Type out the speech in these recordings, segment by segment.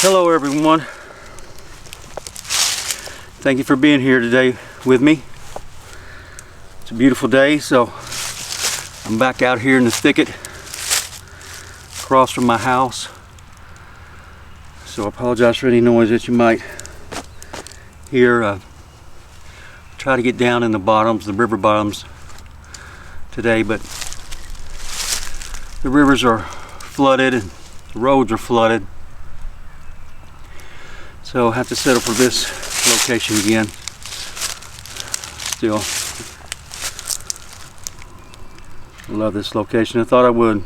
Hello everyone. Thank you for being here today with me. It's a beautiful day, so I'm back out here in the thicket across from my house. So I apologize for any noise that you might hear. Try to get down in the bottoms, the river bottoms today, but the rivers are flooded and the roads are flooded. So I have to settle for this location again. Still, I love this location. I thought I would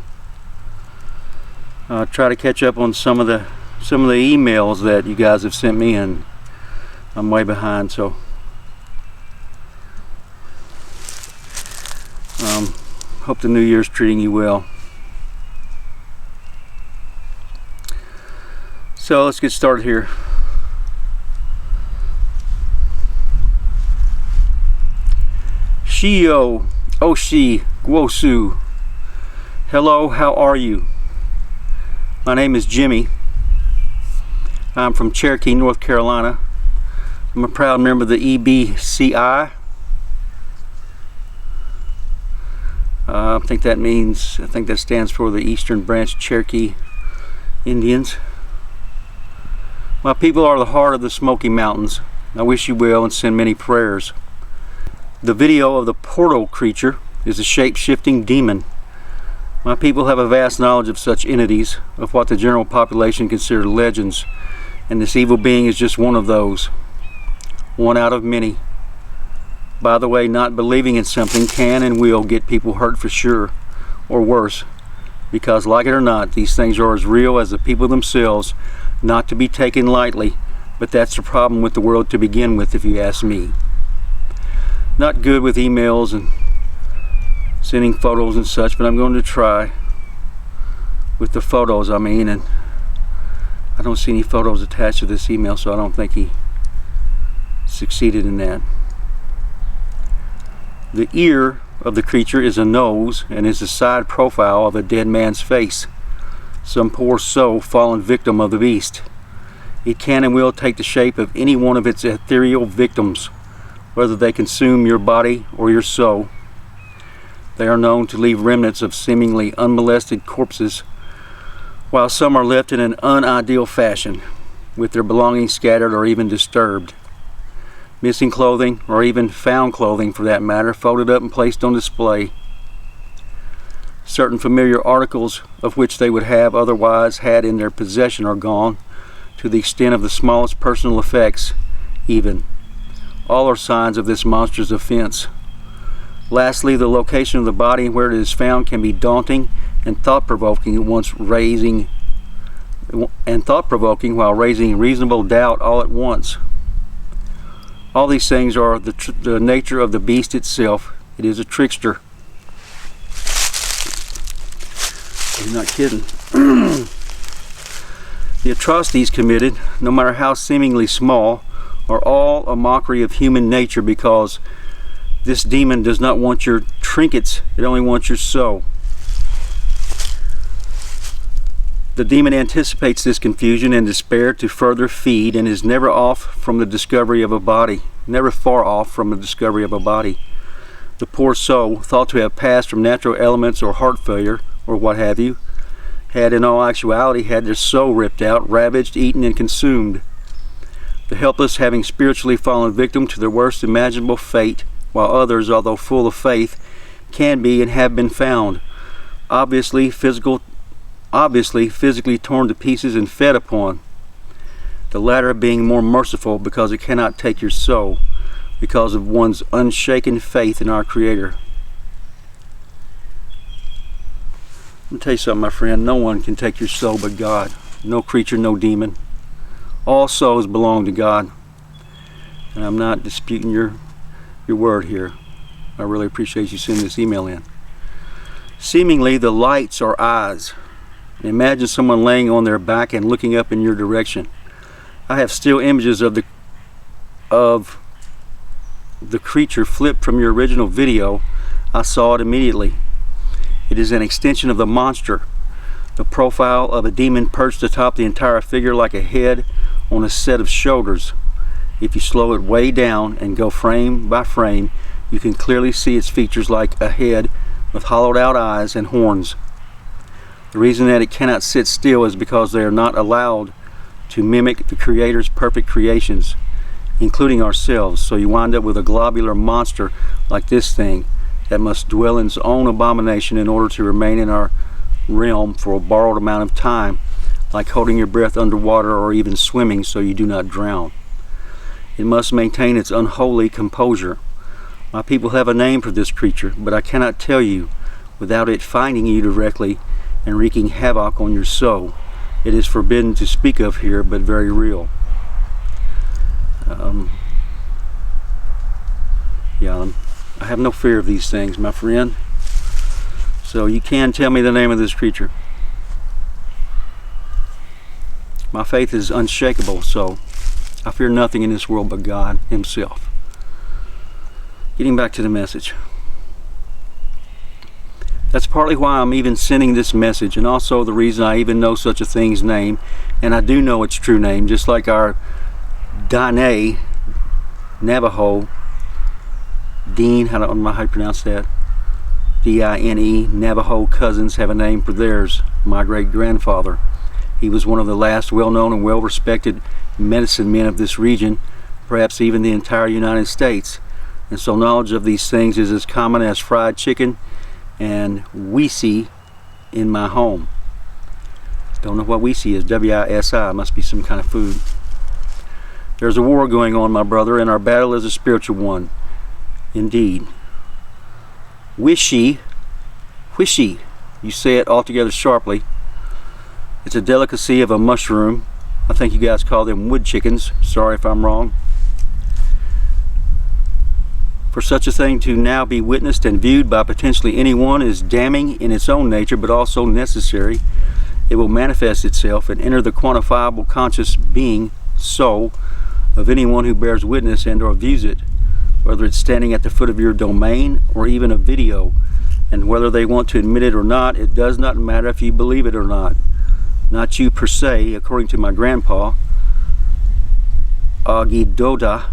try to catch up on some of the emails that you guys have sent me, and I'm way behind. So hope the new year's treating you well. So let's get started here. Shio Oshi Gwosu. Hello, how are you? My name is Jimmy. I'm from Cherokee, North Carolina. I'm a proud member of the EBCI. I think that stands for the Eastern Branch Cherokee Indians. My people are the heart of the Smoky Mountains. I wish you well and send many prayers. The video of the portal creature is a shape-shifting demon. My people have a vast knowledge of such entities, of what the general population consider legends, and this evil being is just one of those. One out of many. By the way, not believing in something can and will get people hurt for sure, or worse, because like it or not, these things are as real as the people themselves, not to be taken lightly, but that's the problem with the world to begin with, if you ask me. Not good with emails and sending photos and such, but I'm going to try with the photos, and I don't see any photos attached to this email, so I don't think he succeeded in that. The ear of the creature is a nose and is the side profile of a dead man's face. Some poor soul fallen victim of the beast. It can and will take the shape of any one of its ethereal victims, whether they consume your body or your soul. They are known to leave remnants of seemingly unmolested corpses, while some are left in an unideal fashion, with their belongings scattered or even disturbed. Missing clothing, or even found clothing for that matter, folded up and placed on display. Certain familiar articles of which they would have otherwise had in their possession are gone, to the extent of the smallest personal effects even. All are signs of this monstrous offense. Lastly, the location of the body and where it is found can be daunting and thought-provoking while raising reasonable doubt all at once. All these things are the nature of the beast itself. It is a trickster. You're not kidding. The atrocities committed, no matter how seemingly small, are all a mockery of human nature, because this demon does not want your trinkets, it only wants your soul. The demon anticipates this confusion and despair to further feed, and is never off from the discovery of a body, never far off from the discovery of a body. The poor soul, thought to have passed from natural elements or heart failure, or what have you, had in all actuality had their soul ripped out, ravaged, eaten, and consumed. The helpless having spiritually fallen victim to their worst imaginable fate, while others, although full of faith, can be and have been found, obviously physically torn to pieces and fed upon. The latter being more merciful because it cannot take your soul, because of one's unshaken faith in our Creator. Let me tell you something, my friend. No one can take your soul but God. No creature, no demon. All souls belong to God. And I'm not disputing your word here. I really appreciate you sending this email in. Seemingly, the lights are eyes. Imagine someone laying on their back and looking up in your direction. I have still images of the creature flipped from your original video. I saw it immediately. It is an extension of the monster. The profile of a demon perched atop the entire figure like a head on a set of shoulders. If you slow it way down and go frame by frame, you can clearly see its features like a head with hollowed out eyes and horns. The reason that it cannot sit still is because they are not allowed to mimic the Creator's perfect creations, including ourselves. So you wind up with a globular monster like this thing that must dwell in its own abomination in order to remain in our realm for a borrowed amount of time, like holding your breath underwater or even swimming so you do not drown. It must maintain its unholy composure. My people have a name for this creature, but I cannot tell you without it finding you directly and wreaking havoc on your soul. It is forbidden to speak of here, but very real. I have no fear of these things, my friend. So you can tell me the name of this creature. My faith is unshakable, so I fear nothing in this world but God Himself. Getting back to the message. That's partly why I'm even sending this message, and also the reason I even know such a thing's name, and I do know its true name, just like our Dine, Navajo, Dean, I don't know how you pronounce that, D-I-N-E, Navajo cousins have a name for theirs, my great-grandfather. He was one of the last well-known and well-respected medicine men of this region, perhaps even the entire United States. And so knowledge of these things is as common as fried chicken and Wisi in my home. Don't know what Wisi is, W-I-S-I, must be some kind of food. There's a war going on, my brother, and our battle is a spiritual one. Indeed. Wishy, you say it altogether sharply. It's a delicacy of a mushroom. I think you guys call them wood chickens. Sorry if I'm wrong. For such a thing to now be witnessed and viewed by potentially anyone is damning in its own nature, but also necessary. It will manifest itself and enter the quantifiable conscious being, soul, of anyone who bears witness and or views it, whether it's standing at the foot of your domain or even a video. And whether they want to admit it or not, it does not matter if you believe it or not. Not you per se, according to my grandpa, Agidoda,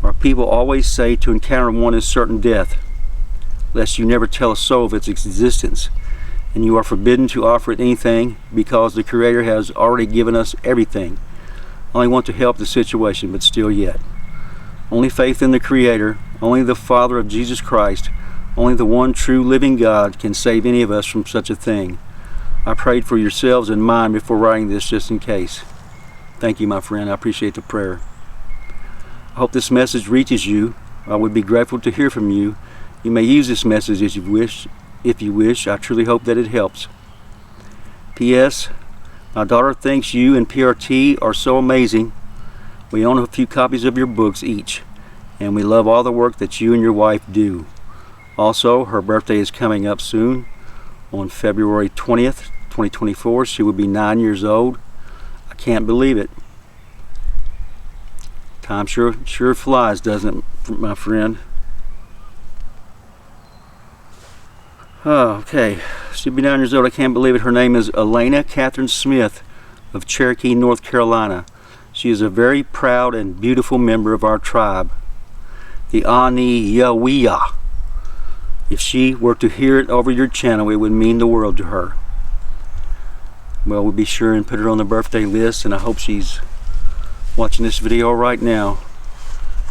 or people always say to encounter one is certain death, lest you never tell a soul of its existence, and you are forbidden to offer it anything because the Creator has already given us everything. I only want to help the situation, but still yet. Only faith in the Creator, only the Father of Jesus Christ, only the one true living God can save any of us from such a thing. I prayed for yourselves and mine before writing this just in case. Thank you, my friend. I appreciate the prayer. I hope this message reaches you. I would be grateful to hear from you. You may use this message as you wish. If you wish, I truly hope that it helps. P.S. My daughter thinks you and PRT are so amazing. We own a few copies of your books each, and we love all the work that you and your wife do. Also, her birthday is coming up soon. On February 20th, 2024, she will be 9 years old. I can't believe it. Time sure flies, doesn't it, my friend? Oh, okay. She'll be 9 years old. I can't believe it. Her name is Elena Catherine Smith of Cherokee, North Carolina. She is a very proud and beautiful member of our tribe, the Aniyawiya. If she were to hear it over your channel, it would mean the world to her. Well, we'll be sure and put her on the birthday list, and I hope she's watching this video right now.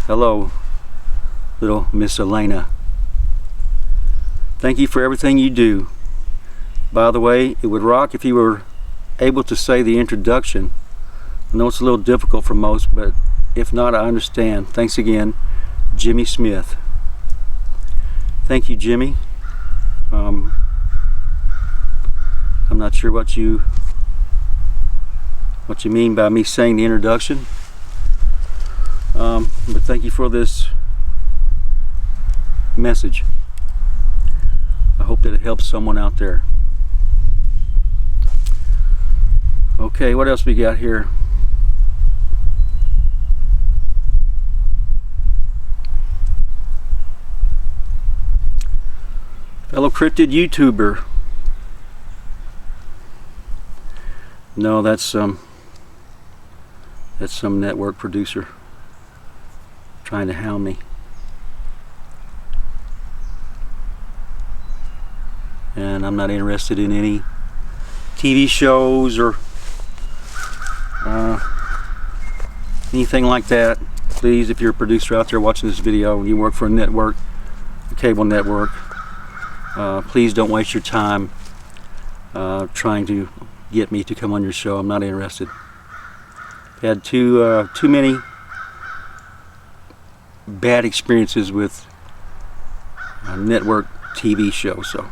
Hello, little Miss Elena. Thank you for everything you do. By the way, it would rock if you were able to say the introduction. I know it's a little difficult for most, but if not, I understand. Thanks again, Jimmy Smith. Thank you, Jimmy. I'm not sure what you mean by me saying the introduction, but thank you for this message. I hope that it helps someone out there. Okay, what else we got here? Fellow cryptid YouTuber. No, that's some network producer trying to hound me. And I'm not interested in any TV shows or anything like that. Please, if you're a producer out there watching this video and you work for a network, a cable network, please don't waste your time trying to get me to come on your show. I'm not interested. I've had too many bad experiences with network TV shows. So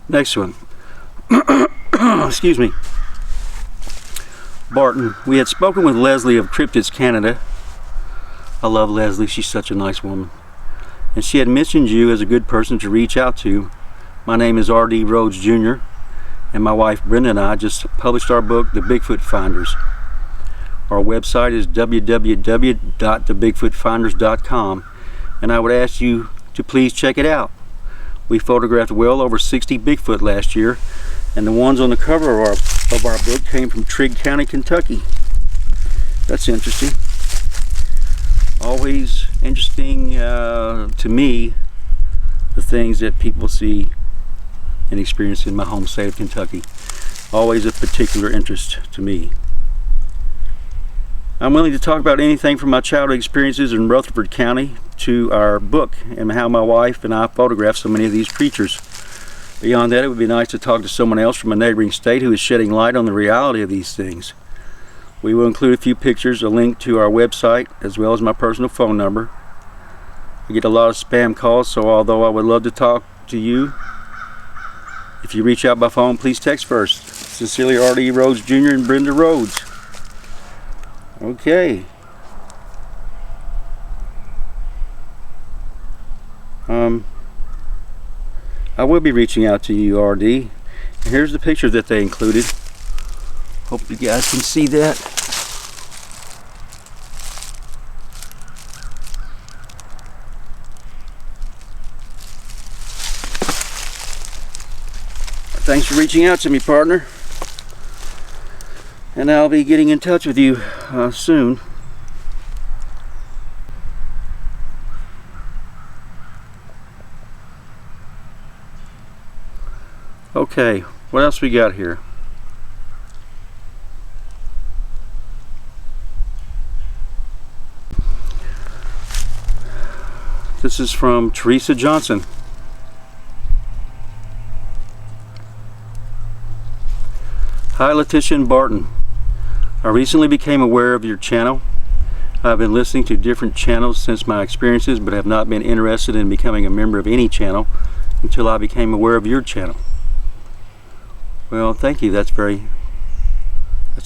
next one. Excuse me. Barton. We had spoken with Leslie of Cryptids Canada. I love Leslie. She's such a nice woman. And she had mentioned you as a good person to reach out to. My name is R.D. Rhodes Jr. and my wife Brenda and I just published our book, The Bigfoot Finders. Our website is www.thebigfootfinders.com, and I would ask you to please check it out. We photographed well over 60 Bigfoot last year, and the ones on the cover of our book came from Trigg County, Kentucky. That's interesting. Always interesting to me, the things that people see and experience in my home state of Kentucky. Always of particular interest to me. I'm willing to talk about anything from my childhood experiences in Rutherford County to our book and how my wife and I photographed so many of these creatures. Beyond that, it would be nice to talk to someone else from a neighboring state who is shedding light on the reality of these things. We will include a few pictures, a link to our website, as well as my personal phone number. I get a lot of spam calls, so although I would love to talk to you, if you reach out by phone, please text first. Sincerely, R.D. Rhodes Jr. and Brenda Rhodes. Okay. I will be reaching out to you, R.D. And here's the picture that they included. Hope you guys can see that. Thanks for reaching out to me, partner. And I'll be getting in touch with you soon. Okay, what else we got here? This is from Teresa Johnson. Hi Latisha and Barton. I recently became aware of your channel. I've been listening to different channels since my experiences, but have not been interested in becoming a member of any channel until I became aware of your channel. Well, thank you. That's a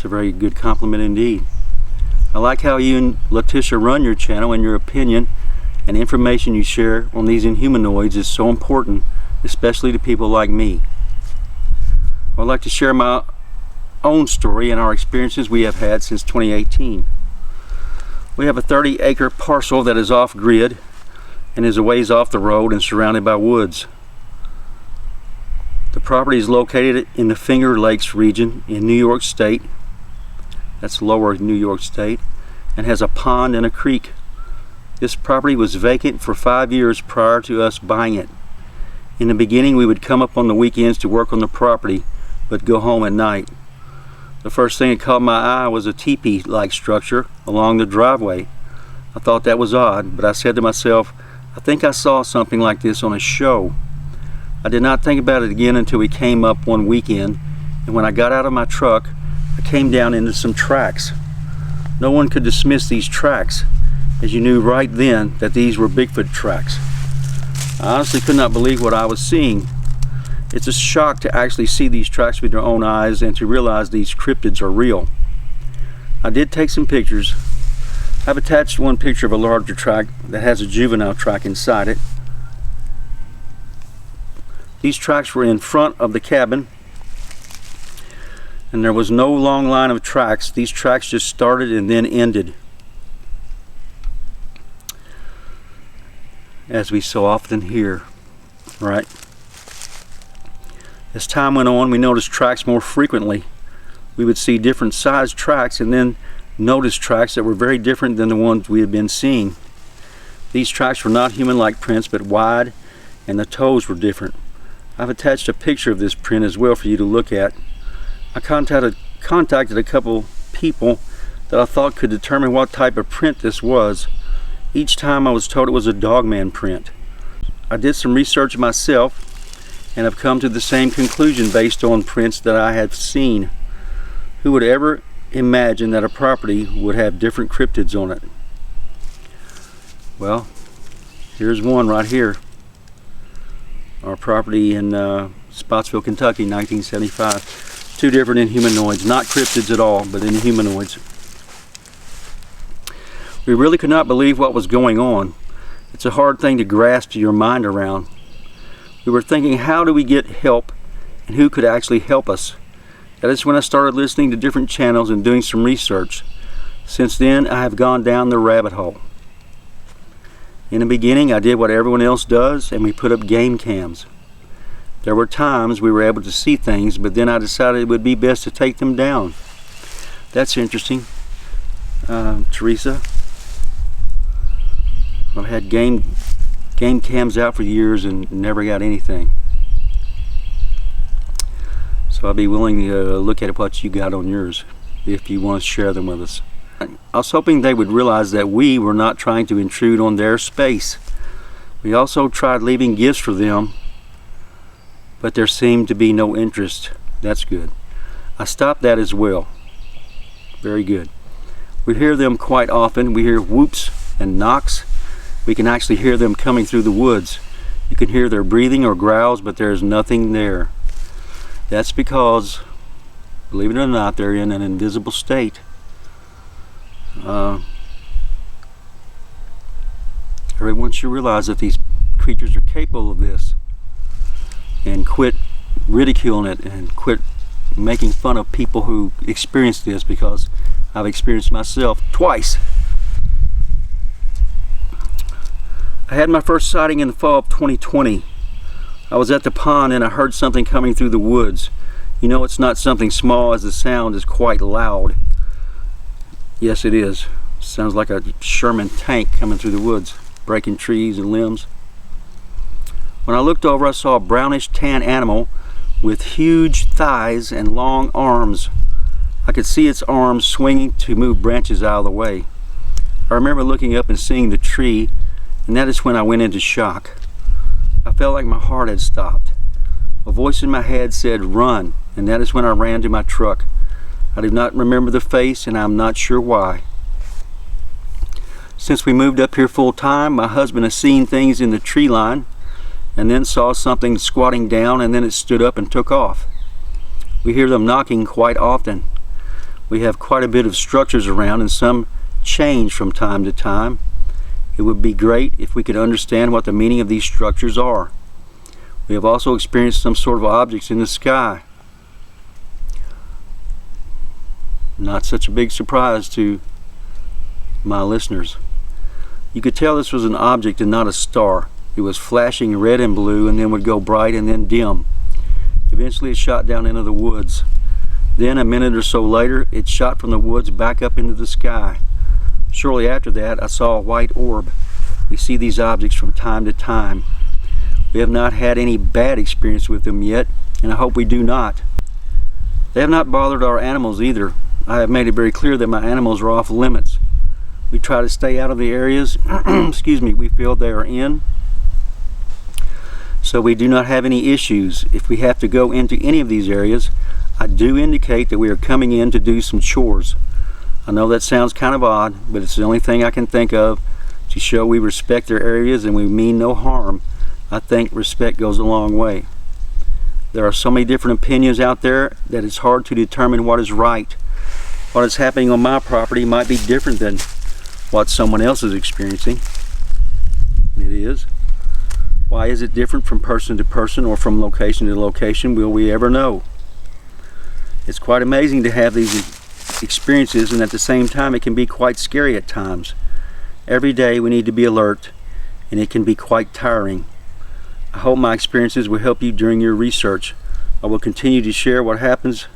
very good compliment indeed. I like how you and Latisha run your channel, and your opinion and information you share on these inhumanoids is so important, especially to people like me. I'd like to share my own story and our experiences we have had since 2018. We have a 30-acre parcel that is off-grid and is a ways off the road and surrounded by woods. The property is located in the Finger Lakes region in New York State. That's lower New York State, and has a pond and a creek. This property was vacant for 5 years prior to us buying it. In the beginning, we would come up on the weekends to work on the property, but go home at night. The first thing that caught my eye was a teepee-like structure along the driveway. I thought that was odd, but I said to myself, I think I saw something like this on a show. I did not think about it again until we came up one weekend, and when I got out of my truck, I came down into some tracks. No one could dismiss these tracks, as you knew right then that these were Bigfoot tracks. I honestly could not believe what I was seeing. It's a shock to actually see these tracks with your own eyes and to realize these cryptids are real. I did take some pictures. I've attached one picture of a larger track that has a juvenile track inside it. These tracks were in front of the cabin, and there was no long line of tracks. These tracks just started and then ended. as we so often hear, right? As time went on, we noticed tracks more frequently. We would see different sized tracks and then notice tracks that were very different than the ones we had been seeing. These tracks were not human-like prints, but wide, and the toes were different. I've attached a picture of this print as well for you to look at. I contacted a couple people that I thought could determine what type of print this was. Each time I was told it was a Dogman print. I did some research myself and have come to the same conclusion based on prints that I have seen. Who would ever imagine that a property would have different cryptids on it? Well, here's one right here. Our property in Spotsville, Kentucky, 1975. Two different inhumanoids, not cryptids at all, but inhumanoids. We really could not believe what was going on. It's a hard thing to grasp your mind around. We were thinking, how do we get help, and who could actually help us? That is when I started listening to different channels and doing some research. Since then, I have gone down the rabbit hole. In the beginning, I did what everyone else does, and we put up game cams. There were times we were able to see things, but then I decided it would be best to take them down. That's interesting. Teresa, I've had game cams out for years and never got anything. So I'll be willing to look at what you got on yours if you want to share them with us. I was hoping they would realize that we were not trying to intrude on their space. We also tried leaving gifts for them, but there seemed to be no interest. That's good. I stopped that as well. Very good. We hear them quite often. We hear whoops and knocks. We can actually hear them coming through the woods. You can hear their breathing or growls, but there's nothing there. That's because, believe it or not, they're in an invisible state. Everyone should realize that these creatures are capable of this, and quit ridiculing it and quit making fun of people who experience this, because I've experienced myself twice. I had my first sighting in the fall of 2020. I was at the pond and I heard something coming through the woods. You know, it's not something small, as the sound is quite loud. Yes, it is. Sounds like a Sherman tank coming through the woods, breaking trees and limbs. When I looked over, I saw a brownish tan animal with huge thighs and long arms. I could see its arms swinging to move branches out of the way. I remember looking up and seeing the tree, and that is when I went into shock. I felt like my heart had stopped. A voice in my head said, "Run," and that is when I ran to my truck. I do not remember the face, and I'm not sure why. Since we moved up here full time, my husband has seen things in the tree line, and then saw something squatting down, and then it stood up and took off. We hear them knocking quite often. We have quite a bit of structures around, and some change from time to time. It would be great if we could understand what the meaning of these structures are. We have also experienced some sort of objects in the sky. Not such a big surprise to my listeners. You could tell this was an object and not a star. It was flashing red and blue, and then would go bright and then dim. Eventually it shot down into the woods. Then a minute or so later, it shot from the woods back up into the sky. Shortly after that, I saw a white orb. We see these objects from time to time. We have not had any bad experience with them yet, and I hope we do not. They have not bothered our animals either. I have made it very clear that my animals are off limits. We try to stay out of the areas excuse me, we feel they are in, so we do not have any issues. If we have to go into any of these areas, I do indicate that we are coming in to do some chores. I know that sounds kind of odd, but it's the only thing I can think of to show we respect their areas and we mean no harm. I think respect goes a long way. There are so many different opinions out there that it's hard to determine what is right. What is happening on my property might be different than what someone else is experiencing. It is. Why is it different from person to person or from location to location? Will we ever know? It's quite amazing to have these experiences, and at the same time it can be quite scary at times. Every day we need to be alert and it can be quite tiring. I hope my experiences will help you during your research. I will continue to share what happens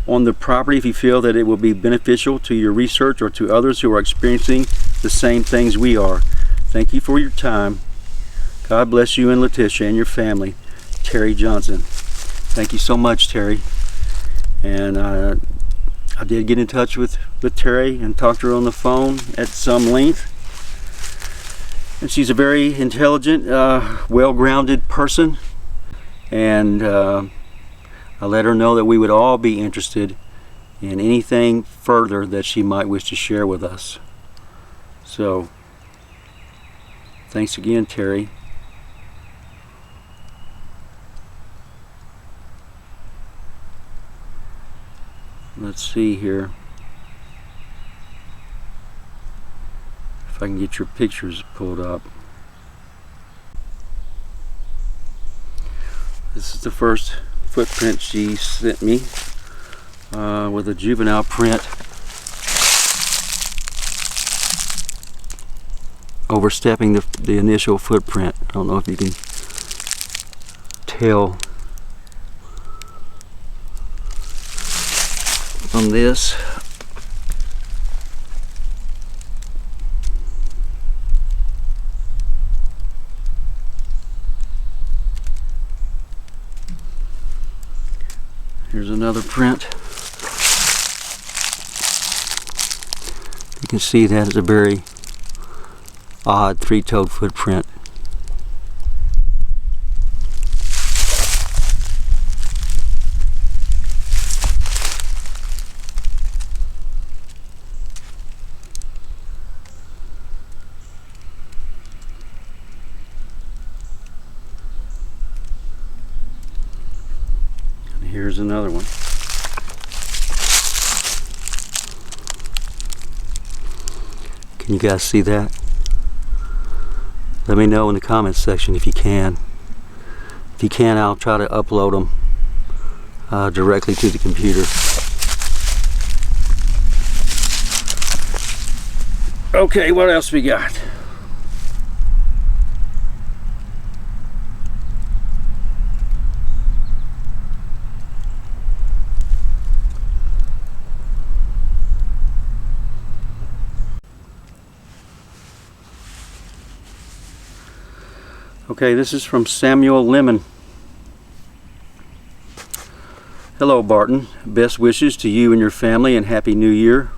on the property if you feel that it will be beneficial to your research or to others who are experiencing the same things we are. Thank you for your time. God bless you and Latisha and your family. Terry Johnson. Thank you so much, Terry. And I did get in touch with Terry and talked to her on the phone at some length. And she's a very intelligent, well-grounded person. And I let her know that we would all be interested in anything further that she might wish to share with us. So, thanks again, Terry. Let's see here if I can get your pictures pulled up. This is the first footprint she sent me with a juvenile print overstepping the initial footprint. I don't know if you can tell from this. Here's another print. You can see that is a very odd three-toed footprint. Here's another one. Can you guys see that? Let me know in the comments section if you can. If you can, I'll try to upload them directly to the computer. Okay, what else we got? Okay, this is from Samuel Lemon. Hello, Barton. Best wishes to you and your family and Happy New Year.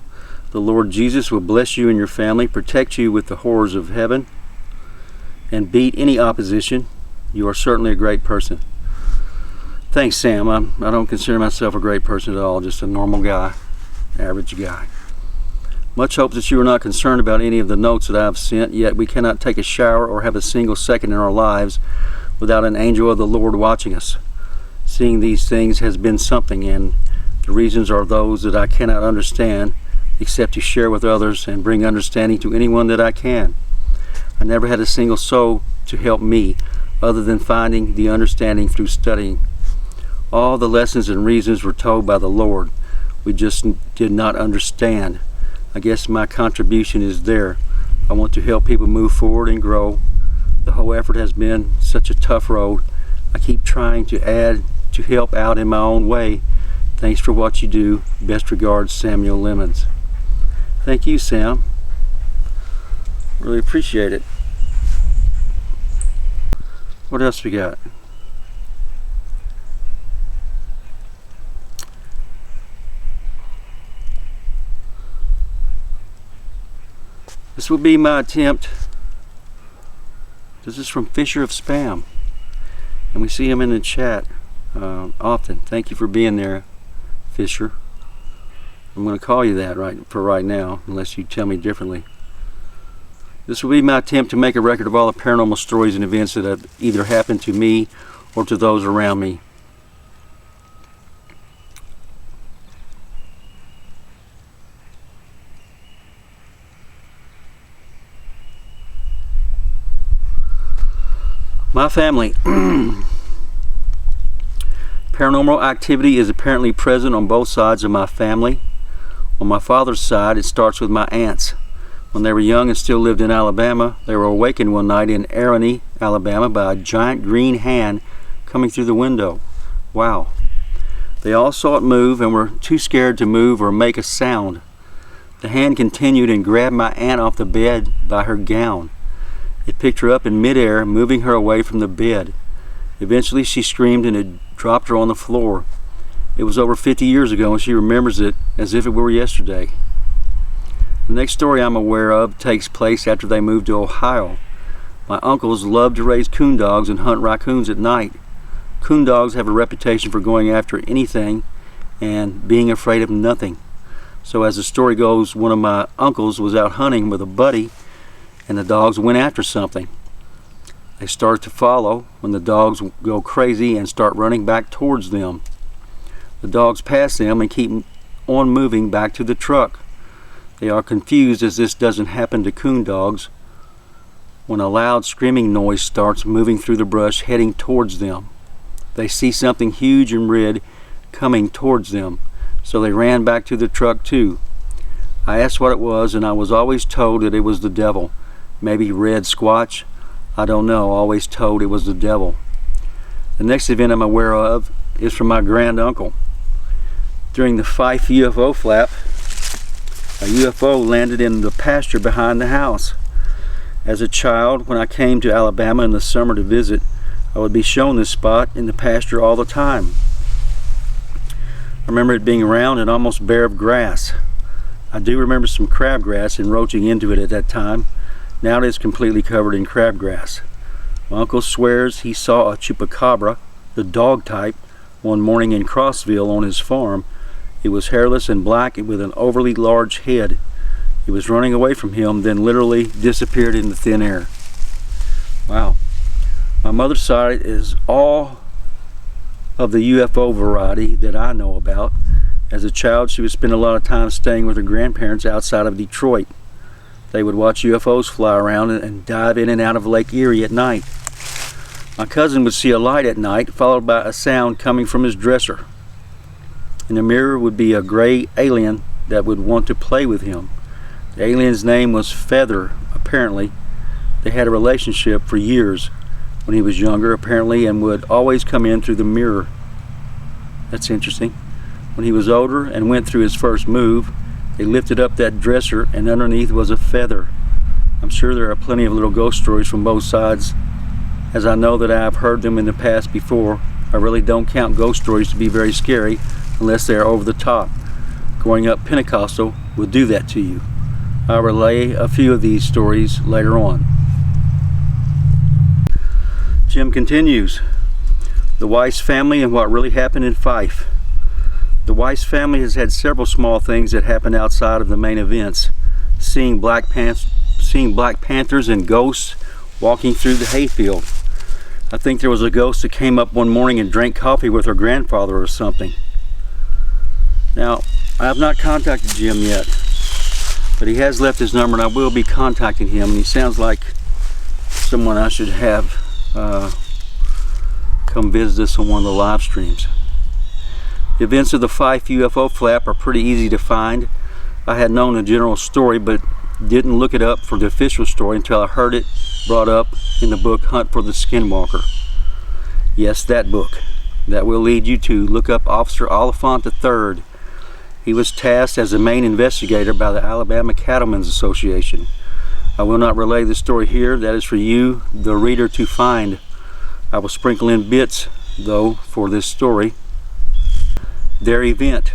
The Lord Jesus will bless you and your family, protect you with the horrors of heaven, and beat any opposition. You are certainly a great person. Thanks, Sam. I don't consider myself a great person at all, just a normal guy, average guy. Much hope that you are not concerned about any of the notes that I have sent, yet we cannot take a shower or have a single second in our lives without an angel of the Lord watching us. Seeing these things has been something, and the reasons are those that I cannot understand except to share with others and bring understanding to anyone that I can. I never had a single soul to help me other than finding the understanding through studying. All the lessons and reasons were told by the Lord. We just did not understand. I guess my contribution is there. I want to help people move forward and grow. The whole effort has been such a tough road. I keep trying to add to help out in my own way. Thanks for what you do. Best regards, Samuel Lemons. Thank you, Sam. Really appreciate it. What else we got? This will be my attempt. This is from Fisher of Spam, and we see him in the chat often. Thank you for being there, Fisher. I'm going to call you that right now, unless you tell me differently. This will be my attempt to make a record of all the paranormal stories and events that have either happened to me or to those around me. My family. Paranormal activity is apparently present on both sides of my family. On my father's side, it starts with my aunts. When they were young and still lived in Alabama, they were awakened one night in Arony, Alabama by a giant green hand coming through the window. Wow. They all saw it move and were too scared to move or make a sound. The hand continued and grabbed my aunt off the bed by her gown. It picked her up in midair, moving her away from the bed. Eventually she screamed and it dropped her on the floor. It was over 50 years ago and she remembers it as if it were yesterday. The next story I'm aware of takes place after they moved to Ohio. My uncles loved to raise coon dogs and hunt raccoons at night. Coon dogs have a reputation for going after anything and being afraid of nothing. So as the story goes, one of my uncles was out hunting with a buddy and the dogs went after something. They start to follow when the dogs go crazy and start running back towards them. The dogs pass them and keep on moving back to the truck. They are confused as this doesn't happen to coon dogs when a loud screaming noise starts moving through the brush heading towards them. They see something huge and red coming towards them, so they ran back to the truck too. I asked what it was and I was always told that it was the devil. Maybe red squatch? I don't know, always told it was the devil. The next event I'm aware of is from my grand uncle. During the Fife UFO flap, a UFO landed in the pasture behind the house. As a child, when I came to Alabama in the summer to visit, I would be shown this spot in the pasture all the time. I remember it being round and almost bare of grass. I do remember some crabgrass encroaching into it at that time. Now it is completely covered in crabgrass. My uncle swears he saw a chupacabra, the dog type, one morning in Crossville on his farm. It was hairless and black and with an overly large head. It was running away from him, then literally disappeared into thin air. Wow. My mother's side is all of the UFO variety that I know about. As a child, she would spend a lot of time staying with her grandparents outside of Detroit. They would watch UFOs fly around and dive in and out of Lake Erie at night. My cousin would see a light at night, followed by a sound coming from his dresser. In the mirror would be a gray alien that would want to play with him. The alien's name was Feather, apparently. They had a relationship for years when he was younger, apparently, and would always come in through the mirror. That's interesting. When he was older and went through his first move, they lifted up that dresser and underneath was a feather. I'm sure there are plenty of little ghost stories from both sides, as I know that I've heard them in the past before. I really don't count ghost stories to be very scary unless they are over the top. Growing up Pentecostal will do that to you. I'll relay a few of these stories later on. Jim continues. The Weiss family and what really happened in Fife. The Weiss family has had several small things that happened outside of the main events. Seeing Black Panthers and ghosts walking through the hayfield. I think there was a ghost that came up one morning and drank coffee with her grandfather or something. Now, I have not contacted Jim yet, but he has left his number and I will be contacting him, and he sounds like someone I should have come visit us on one of the live streams. The events of the Fife UFO flap are pretty easy to find. I had known the general story but didn't look it up for the official story until I heard it brought up in the book Hunt for the Skinwalker. Yes, that book. That will lead you to look up Officer Oliphant III. He was tasked as the main investigator by the Alabama Cattlemen's Association. I will not relay the story here. That is for you, the reader, to find. I will sprinkle in bits, though, for this story. Their event.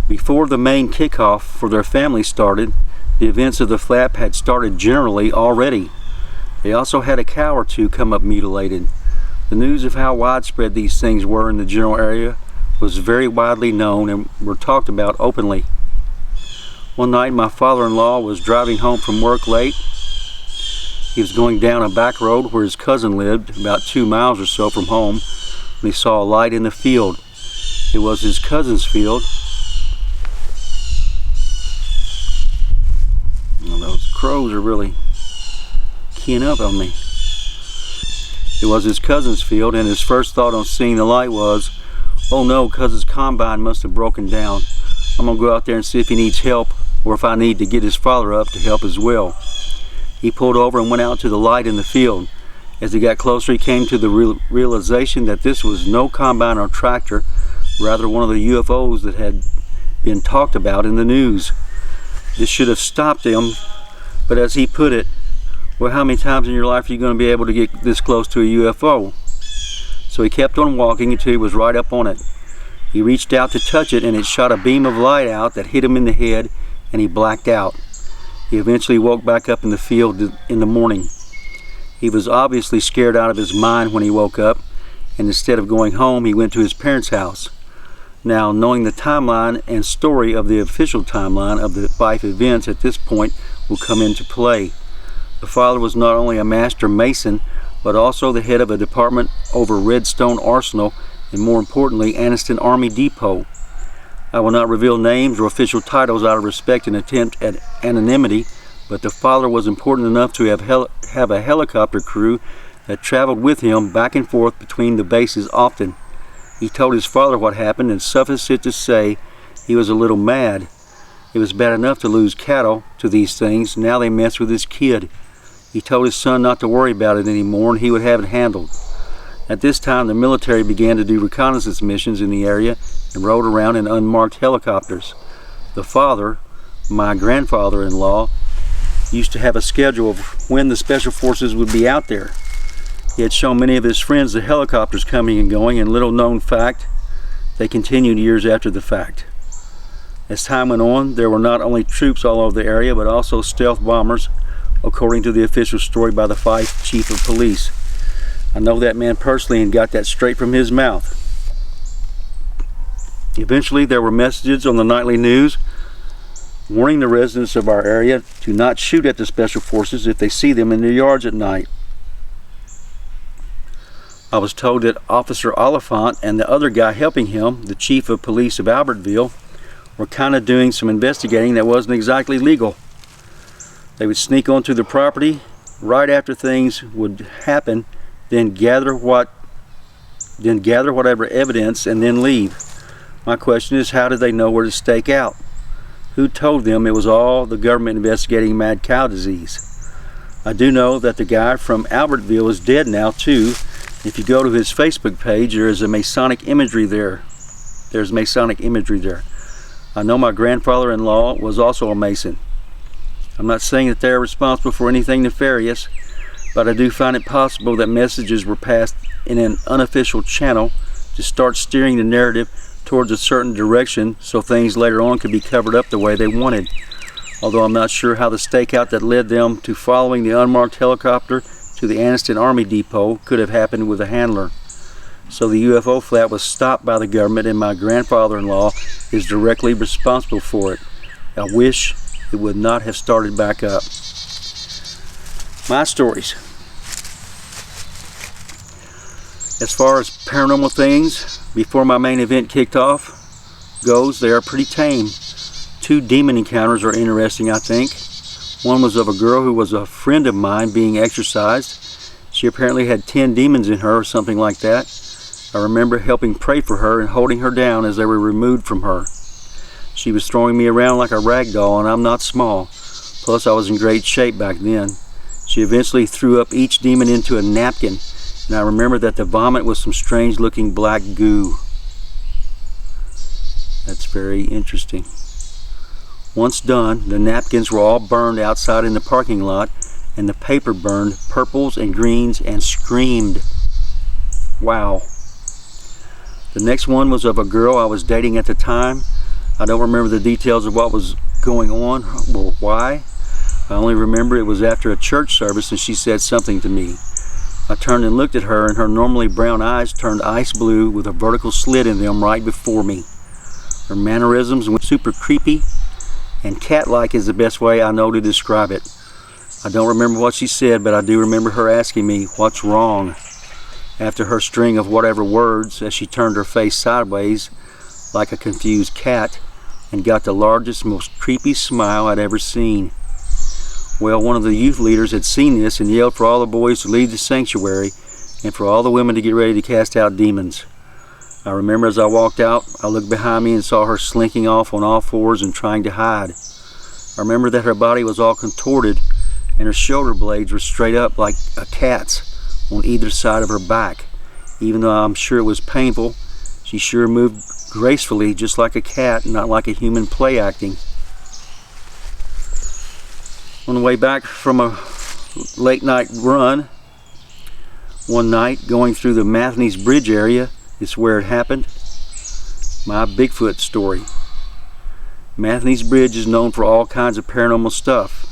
Before the main kickoff for their family started, the events of the flap had started generally already. They also had a cow or two come up mutilated. The news of how widespread these things were in the general area was very widely known and were talked about openly. One night my father-in-law was driving home from work late. He was going down a back road where his cousin lived, about 2 miles or so from home, when he saw a light in the field. It was his cousin's field. Well, those crows are really keying up on me. It was his cousin's field, and his first thought on seeing the light was, oh no, cousin's combine must have broken down. I'm gonna go out there and see if he needs help or if I need to get his father up to help as well. He pulled over and went out to the light in the field. As he got closer, he came to the realization that this was no combine or tractor, rather one of the UFOs that had been talked about in the news. This should have stopped him, but as he put it, well, how many times in your life are you going to be able to get this close to a UFO? So he kept on walking until he was right up on it. He reached out to touch it, and it shot a beam of light out that hit him in the head, and he blacked out. He eventually woke back up in the field in the morning. He was obviously scared out of his mind when he woke up, and instead of going home, he went to his parents' house. Now, knowing the timeline and story of the official timeline of the life events at this point will come into play. The father was not only a master mason, but also the head of a department over Redstone Arsenal, and more importantly, Anniston Army Depot. I will not reveal names or official titles out of respect and attempt at anonymity, but the father was important enough to have a helicopter crew that traveled with him back and forth between the bases often. He told his father what happened, and suffice it to say, he was a little mad. It was bad enough to lose cattle to these things. Now they messed with his kid. He told his son not to worry about it anymore, and he would have it handled. At this time, the military began to do reconnaissance missions in the area and rode around in unmarked helicopters. The father, my grandfather-in-law, used to have a schedule of when the special forces would be out there. He had shown many of his friends the helicopters coming and going, and little known fact, they continued years after the fact. As time went on, there were not only troops all over the area, but also stealth bombers, according to the official story by the Fife Chief of Police. I know that man personally and got that straight from his mouth. Eventually, there were messages on the nightly news warning the residents of our area to not shoot at the special forces if they see them in their yards at night. I was told that Officer Oliphant and the other guy helping him, the Chief of Police of Albertville, were kind of doing some investigating that wasn't exactly legal. They would sneak onto the property right after things would happen, then gather whatever evidence and then leave. My question is, how did they know where to stake out? Who told them it was all the government investigating mad cow disease? I do know that the guy from Albertville is dead now too. If you go to his Facebook page, there is a Masonic imagery there. There's Masonic imagery there. I know my grandfather-in-law was also a Mason. I'm not saying that they're responsible for anything nefarious, but I do find it possible that messages were passed in an unofficial channel to start steering the narrative towards a certain direction so things later on could be covered up the way they wanted. Although I'm not sure how the stakeout that led them to following the unmarked helicopter to the Anniston Army Depot could have happened with a handler. So the UFO flat was stopped by the government, and my grandfather-in-law is directly responsible for it. I wish it would not have started back up. My stories. As far as paranormal things, before my main event kicked off goes, they are pretty tame. 2 demon encounters are interesting, I think. One was of a girl who was a friend of mine being exorcised. She apparently had 10 demons in her or something like that. I remember helping pray for her and holding her down as they were removed from her. She was throwing me around like a rag doll, and I'm not small. Plus, I was in great shape back then. She eventually threw up each demon into a napkin, and I remember that the vomit was some strange-looking black goo. That's very interesting. Once done, the napkins were all burned outside in the parking lot, and the paper burned purples and greens and screamed. Wow. The next one was of a girl I was dating at the time. I don't remember the details of what was going on or why. I only remember it was after a church service and she said something to me. I turned and looked at her, and her normally brown eyes turned ice blue with a vertical slit in them right before me. Her mannerisms were super creepy, and cat-like is the best way I know to describe it. I don't remember what she said, but I do remember her asking me, "What's wrong?" after her string of whatever words, as she turned her face sideways like a confused cat and got the largest, most creepy smile I'd ever seen. Well, one of the youth leaders had seen this and yelled for all the boys to leave the sanctuary and for all the women to get ready to cast out demons. I remember as I walked out, I looked behind me and saw her slinking off on all fours and trying to hide. I remember that her body was all contorted and her shoulder blades were straight up like a cat's on either side of her back. Even though I'm sure it was painful, she sure moved gracefully just like a cat, not like a human play acting. On the way back from a late night run, one night going through the Matheney's Bridge area is where it happened. My Bigfoot story. Matheney's Bridge is known for all kinds of paranormal stuff.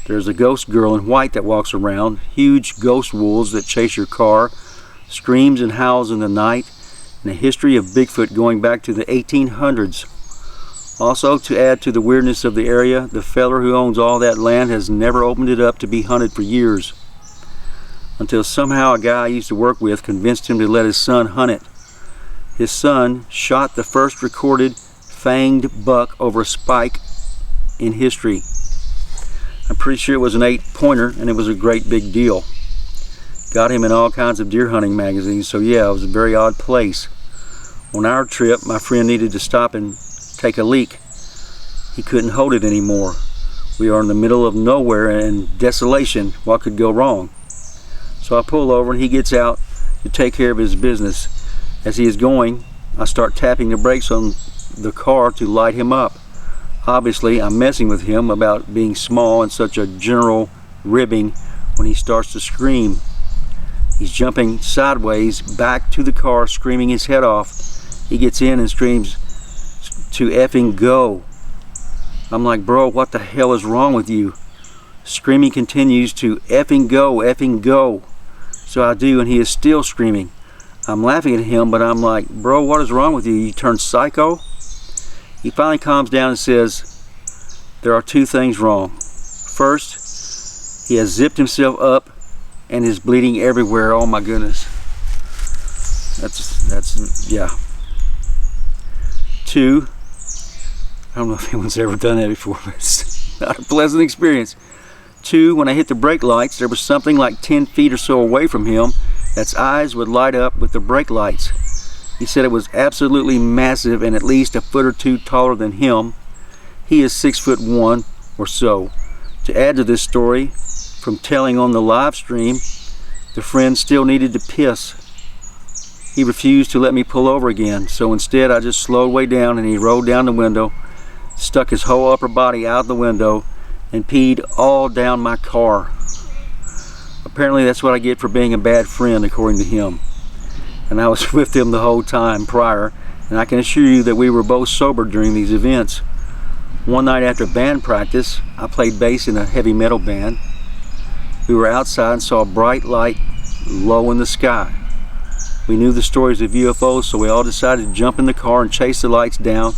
There's a ghost girl in white that walks around, huge ghost wolves that chase your car, screams and howls in the night, and a history of Bigfoot going back to the 1800s. Also, to add to the weirdness of the area, the feller who owns all that land has never opened it up to be hunted for years. Until somehow a guy I used to work with convinced him to let his son hunt it. His son shot the first recorded fanged buck over a spike in history. I'm pretty sure it was an 8-pointer, and it was a great big deal. Got him in all kinds of deer hunting magazines, so yeah, it was a very odd place. On our trip, my friend needed to stop and take a leak. He couldn't hold it anymore. We are in the middle of nowhere and desolation. What could go wrong? So I pull over and he gets out to take care of his business. As he is going, I start tapping the brakes on the car to light him up. Obviously, I'm messing with him about being small and such a general ribbing when he starts to scream. He's jumping sideways back to the car, screaming his head off. He gets in and screams to effing go. I'm like, bro, what the hell is wrong with you? Screaming continues to effing go, effing go. So I do, and he is still screaming. I'm laughing at him, but I'm like, bro, what is wrong with you? You turned psycho? He finally calms down and says, there are two things wrong. First, he has zipped himself up and is bleeding everywhere. Oh my goodness. That's yeah. Two, I don't know if anyone's ever done that before, but it's not a pleasant experience. Two, when I hit the brake lights, there was something like 10 feet or so away from him that's eyes would light up with the brake lights. He said it was absolutely massive and at least a foot or two taller than him. He is 6'1" or so. To add to this story, from telling on the live stream, the friend still needed to piss. He refused to let me pull over again, so instead I just slowed way down and he rolled down the window, stuck his whole upper body out the window, and peed all down my car. Apparently that's what I get for being a bad friend, according to him. And I was with him the whole time prior, and I can assure you that we were both sober during these events. One night after band practice, I played bass in a heavy metal band. We were outside and saw a bright light low in the sky. We knew the stories of UFOs, so we all decided to jump in the car and chase the lights down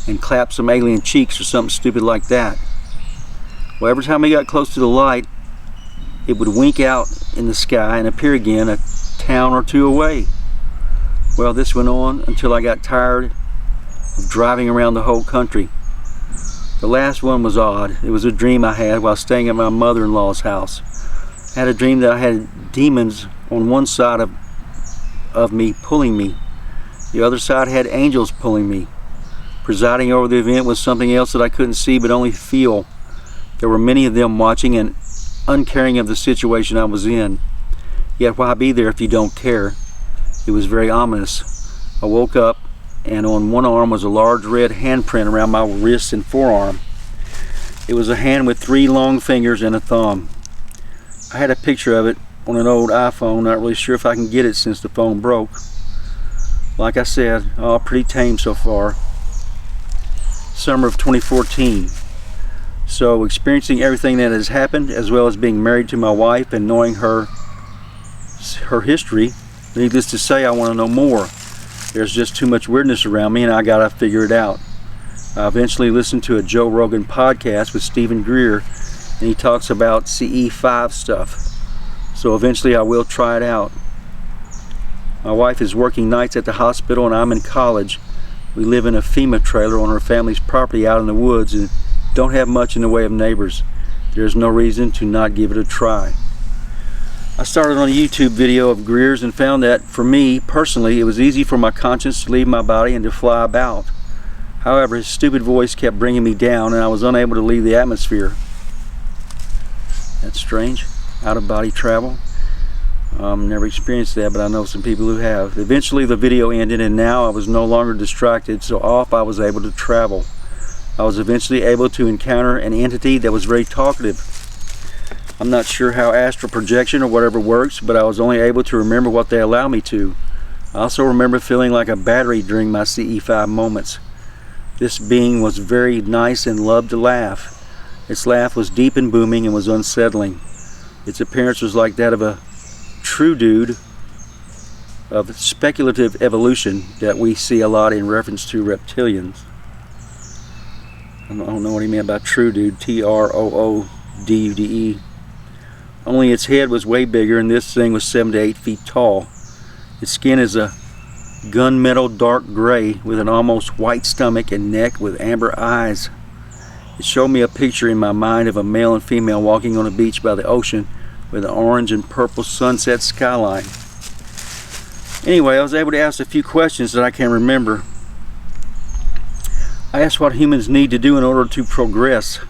and clap some alien cheeks or something stupid like that. Well, every time we got close to the light, it would wink out in the sky and appear again a town or two away. Well, this went on until I got tired of driving around the whole country. The last one was odd. It was a dream I had while staying at my mother-in-law's house. I had a dream that I had demons on one side of me pulling me. The other side had angels pulling me. Presiding over the event was something else that I couldn't see but only feel. There were many of them watching and uncaring of the situation I was in. Yet why be there if you don't care? It was very ominous. I woke up and on one arm was a large red handprint around my wrist and forearm. It was a hand with 3 long fingers and a thumb. I had a picture of it on an old iPhone, not really sure if I can get it since the phone broke. Like I said, all pretty tame so far. Summer of 2014. So experiencing everything that has happened, as well as being married to my wife and knowing her history, needless to say, I want to know more. There's just too much weirdness around me and I gotta figure it out. I eventually listened to a Joe Rogan podcast with Stephen Greer, and he talks about CE5 stuff. So eventually I will try it out. My wife is working nights at the hospital and I'm in college. We live in a FEMA trailer on her family's property out in the woods and don't have much in the way of neighbors. There's no reason to not give it a try. I started on a YouTube video of Greer's and found that, for me personally, it was easy for my conscience to leave my body and to fly about. However, his stupid voice kept bringing me down and I was unable to leave the atmosphere. That's strange. Out-of-body travel. Never experienced that, but I know some people who have. Eventually the video ended and now I was no longer distracted, so off I was able to travel. I was eventually able to encounter an entity that was very talkative. I'm not sure how astral projection or whatever works, but I was only able to remember what they allow me to. I also remember feeling like a battery during my CE5 moments. This being was very nice and loved to laugh. Its laugh was deep and booming and was unsettling. Its appearance was like that of a true dude of speculative evolution that we see a lot in reference to reptilians. I don't know what he meant by true dude. TROODUDE. Only its head was way bigger and this thing was 7 to 8 feet tall. Its skin is a gunmetal dark gray with an almost white stomach and neck with amber eyes. It showed me a picture in my mind of a male and female walking on a beach by the ocean with an orange and purple sunset skyline. Anyway, I was able to ask a few questions that I can remember. I asked what humans need to do in order to progress.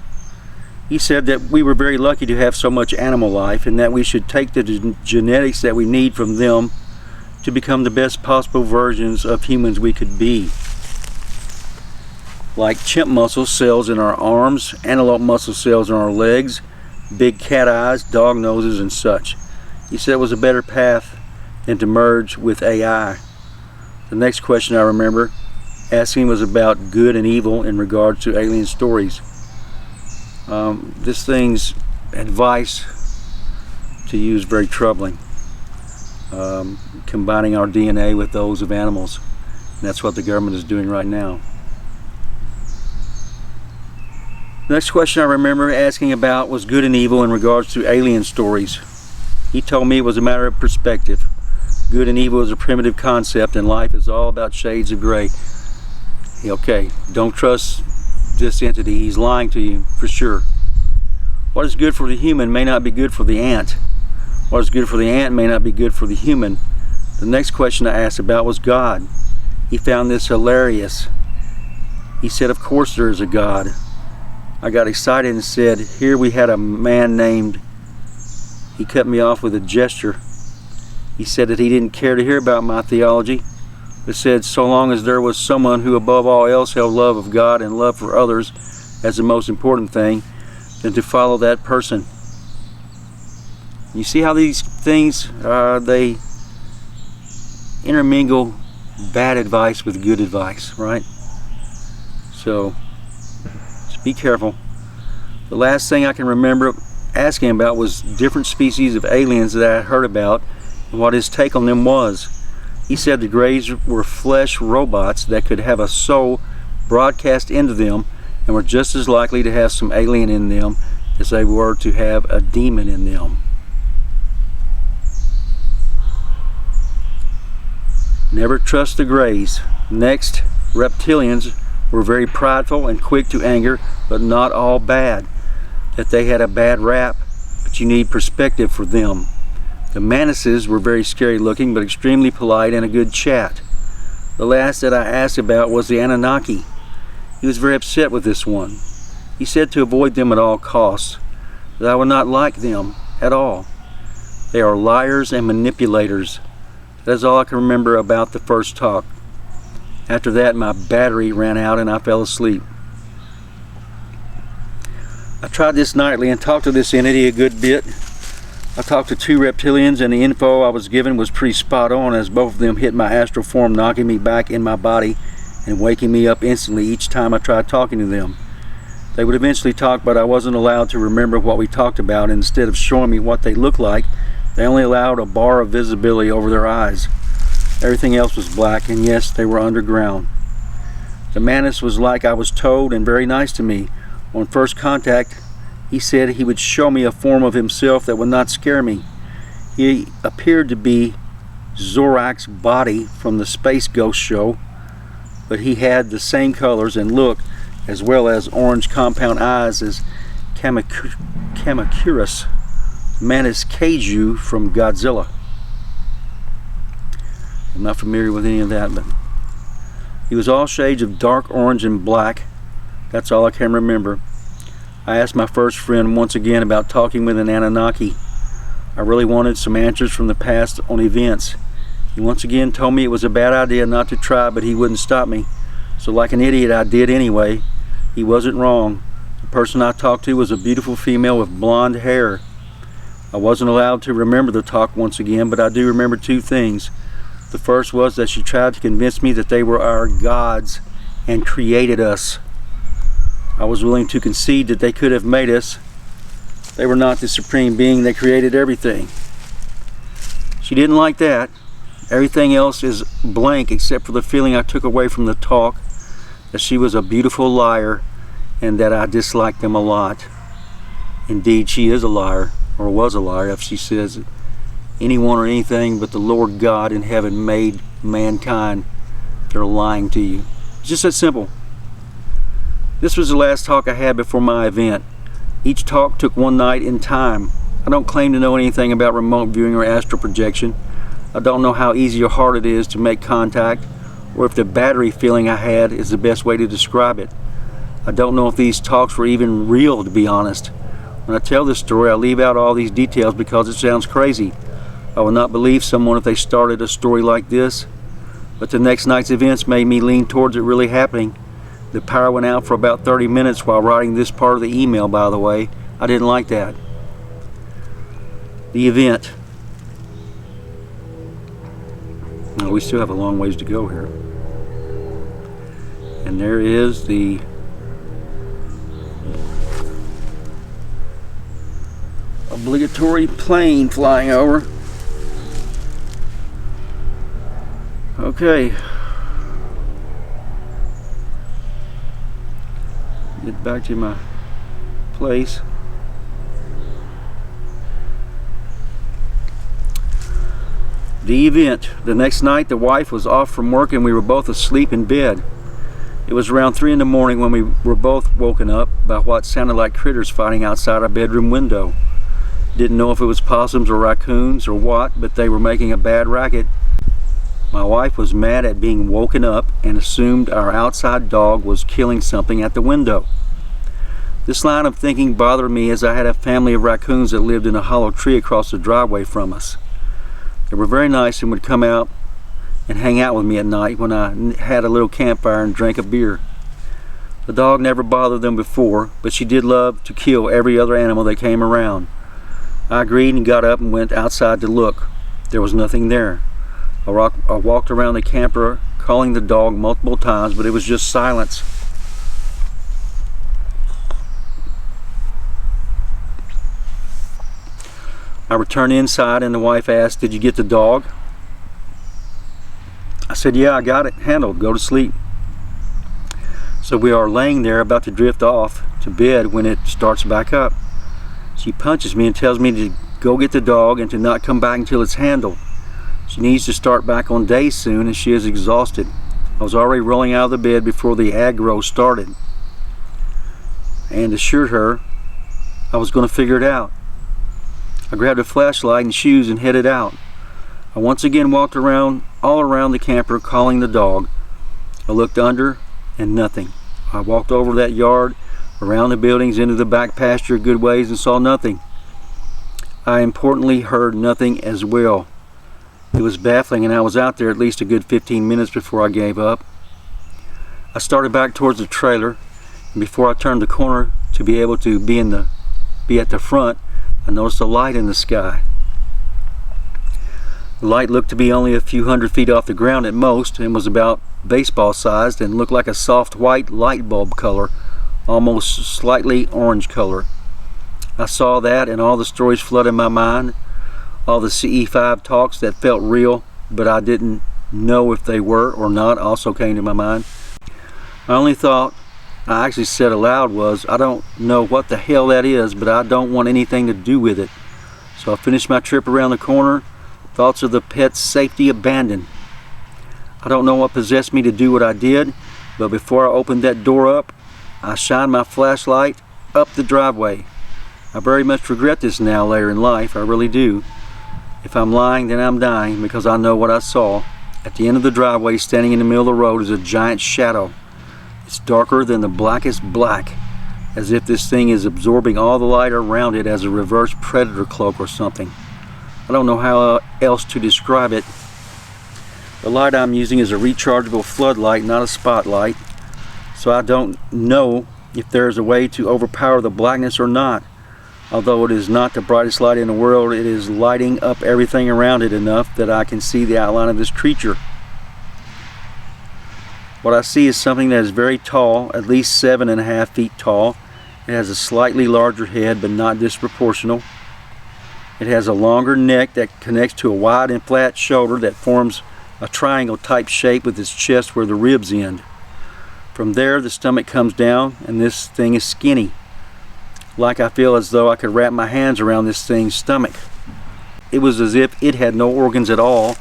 He said that we were very lucky to have so much animal life and that we should take the genetics that we need from them to become the best possible versions of humans we could be. Like chimp muscle cells in our arms, antelope muscle cells in our legs, big cat eyes, dog noses, and such. He said it was a better path than to merge with AI. The next question I remember asking was about good and evil in regards to alien stories. This thing's advice to you is very troubling. Combining our DNA with those of animals. And that's what the government is doing right now. The next question I remember asking about was good and evil in regards to alien stories. He told me it was a matter of perspective. Good and evil is a primitive concept and life is all about shades of gray. Okay, don't trust this entity. He's lying to you for sure. What is good for the human may not be good for the ant. What is good for the ant may not be good for the human. The next question I asked about was God. He found this hilarious. He said, of course there is a God. I got excited and said, here we had a man named... He cut me off with a gesture. He said that he didn't care to hear about my theology, but said so long as there was someone who above all else held love of God and love for others as the most important thing, then to follow that person. You see how these things, they intermingle bad advice with good advice, right? So, just be careful. The last thing I can remember asking about was different species of aliens that I had heard about and what his take on them was. He said the Greys were flesh robots that could have a soul broadcast into them and were just as likely to have some alien in them as they were to have a demon in them. Never trust the Greys. Next, Reptilians were very prideful and quick to anger, but not all bad. That they had a bad rap, but you need perspective for them. The Manises were very scary looking, but extremely polite and a good chat. The last that I asked about was the Anunnaki. He was very upset with this one. He said to avoid them at all costs, that I would not like them at all. They are liars and manipulators. That is all I can remember about the first talk. After that, my battery ran out and I fell asleep. I tried this nightly and talked to this entity a good bit. I talked to 2 reptilians and the info I was given was pretty spot on, as both of them hit my astral form, knocking me back in my body and waking me up instantly each time I tried talking to them. They would eventually talk, but I wasn't allowed to remember what we talked about, and instead of showing me what they looked like, they only allowed a bar of visibility over their eyes. Everything else was black, and yes, they were underground. The Manus was like I was told and very nice to me. On first contact, he said he would show me a form of himself that would not scare me. He appeared to be Zorak's body from the Space Ghost show, but he had the same colors and look, as well as orange compound eyes as Kamacuras, Manus Kaiju from Godzilla. I'm not familiar with any of that, but He was all shades of dark orange and black. That's all I can remember. I asked my first friend once again about talking with an Anunnaki. I really wanted some answers from the past on events. He once again told me it was a bad idea not to try, but he wouldn't stop me. So like an idiot, I did anyway. He wasn't wrong. The person I talked to was a beautiful female with blonde hair. I wasn't allowed to remember the talk once again, but I do remember two things. The first was that she tried to convince me that they were our gods and created us. I was willing to concede that they could have made us. They were not the supreme being that created everything. She didn't like that. Everything else is blank except for the feeling I took away from the talk, that she was a beautiful liar and that I disliked them a lot. Indeed, she is a liar, or was a liar, if she says anyone or anything but the Lord God in heaven made mankind. They're lying to you. It's just that simple. This was the last talk I had before my event. Each talk took one night in time. I don't claim to know anything about remote viewing or astral projection. I don't know how easy or hard it is to make contact, or if the battery feeling I had is the best way to describe it. I don't know if these talks were even real, to be honest. When I tell this story, I leave out all these details because it sounds crazy. I would not believe someone if they started a story like this. But the next night's events made me lean towards it really happening. The power went out for about 30 minutes while writing this part of the email, by the way. I didn't like that. The event. Well, we still have a long ways to go here. And there is the obligatory plane flying over. Okay. Get back to my place. The event. The next night the wife was off from work and we were both asleep in bed. It was around 3 in the morning when we were both woken up by what sounded like critters fighting outside our bedroom window. Didn't know if it was possums or raccoons or what, but they were making a bad racket. My wife was mad at being woken up and assumed our outside dog was killing something at the window. This line of thinking bothered me as I had a family of raccoons that lived in a hollow tree across the driveway from us. They were very nice and would come out and hang out with me at night when I had a little campfire and drank a beer. The dog never bothered them before, but she did love to kill every other animal that came around. I agreed and got up and went outside to look. There was nothing there. I walked around the camper calling the dog multiple times, but it was just silence. I returned inside and the wife asked, "Did you get the dog?" I said, "Yeah, I got it handled. Go to sleep." So we are laying there about to drift off to bed when it starts back up. She punches me and tells me to go get the dog and to not come back until it's handled. She needs to start back on days soon and she is exhausted. I was already rolling out of the bed before the aggro started and assured her I was going to figure it out. I grabbed a flashlight and shoes and headed out. I once again walked all around the camper calling the dog. I looked under and nothing. I walked over that yard, around the buildings, into the back pasture a good ways and saw nothing. I importantly heard nothing as well. It was baffling and I was out there at least a good 15 minutes before I gave up. I started back towards the trailer and before I turned the corner to be able to be at the front, I noticed a light in the sky. The light looked to be only a few hundred feet off the ground at most and was about baseball sized and looked like a soft white light bulb color, almost slightly orange color. I saw that and all the stories flooded my mind. All the CE5 talks that felt real, but I didn't know if they were or not, also came to my mind. My only thought I actually said aloud was, I don't know what the hell that is, but I don't want anything to do with it. So I finished my trip around the corner, thoughts of the pet's safety abandoned. I don't know what possessed me to do what I did, but before I opened that door up, I shined my flashlight up the driveway. I very much regret this now later in life, I really do. If I'm lying, then I'm dying because I know what I saw At the end of the driveway, standing in the middle of the road, is a giant shadow. It's darker than the blackest black, as if this thing is absorbing all the light around it as a reverse predator cloak or something. I don't know how else to describe it. The light I'm using is a rechargeable floodlight, not a spotlight, so I don't know if there's a way to overpower the blackness or not. Although it is not the brightest light in the world, it is lighting up everything around it enough that I can see the outline of this creature. What I see is something that is very tall, at least 7.5 feet tall. It has a slightly larger head, but not disproportional. It has a longer neck that connects to a wide and flat shoulder that forms a triangle type shape with its chest where the ribs end. From there, the stomach comes down, and this thing is skinny. Like I feel as though I could wrap my hands around this thing's stomach. It was as if it had no organs at all,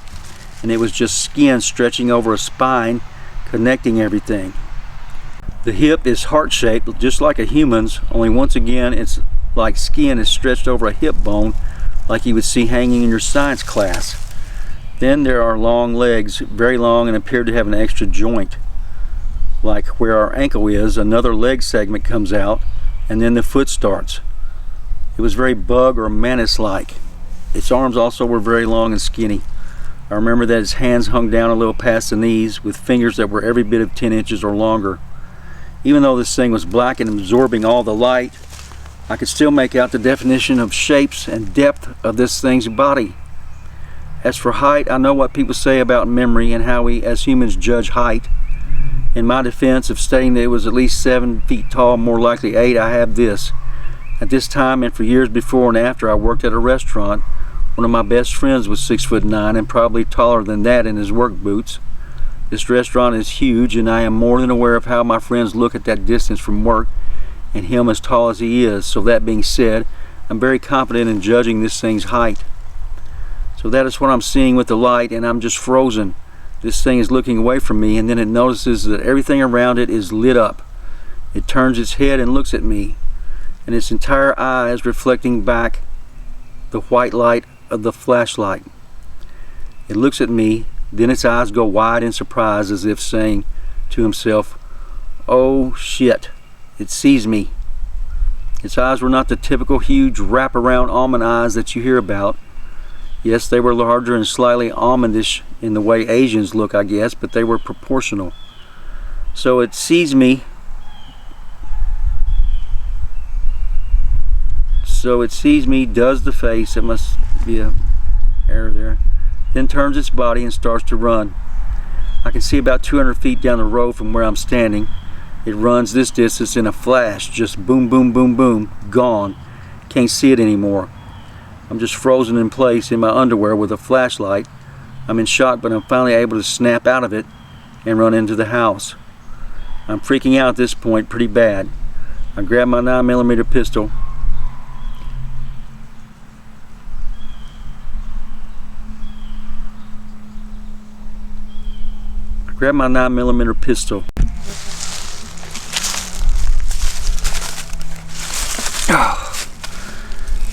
and it was just skin stretching over a spine, connecting everything. The hip is heart-shaped, just like a human's, only once again it's like skin is stretched over a hip bone, like you would see hanging in your science class. Then there are long legs, very long, and appear to have an extra joint. Like where our ankle is, another leg segment comes out, and then the foot starts. It was very bug or mantis-like. Its arms also were very long and skinny. I remember that its hands hung down a little past the knees with fingers that were every bit of 10 inches or longer. Even though this thing was black and absorbing all the light, I could still make out the definition of shapes and depth of this thing's body. As for height, I know what people say about memory and how we as humans judge height. In my defense of stating that it was at least 7 feet tall, more likely 8, I have this. At this time and for years before and after, I worked at a restaurant. One of my best friends was 6'9" and probably taller than that in his work boots. This restaurant is huge, and I am more than aware of how my friends look at that distance from work and him as tall as he is. So that being said, I'm very confident in judging this thing's height. So that is what I'm seeing with the light, and I'm just frozen. This thing is looking away from me, and then it notices that everything around it is lit up. It turns its head and looks at me, and its entire eye is reflecting back the white light of the flashlight. It looks at me, then its eyes go wide in surprise, as if saying to himself, "Oh shit," it sees me. Its eyes were not the typical huge wraparound almond eyes that you hear about. Yes, they were larger and slightly almondish in the way Asians look, I guess, but they were proportional. So it sees me. Does the face, it must be a error there, then turns its body and starts to run. I can see about 200 feet down the road from where I'm standing. It runs this distance in a flash, just boom, boom, boom, boom, gone. Can't see it anymore. I'm just frozen in place in my underwear with a flashlight. I'm in shock, but I'm finally able to snap out of it and run into the house. I'm freaking out at this point pretty bad. I grab my 9mm pistol.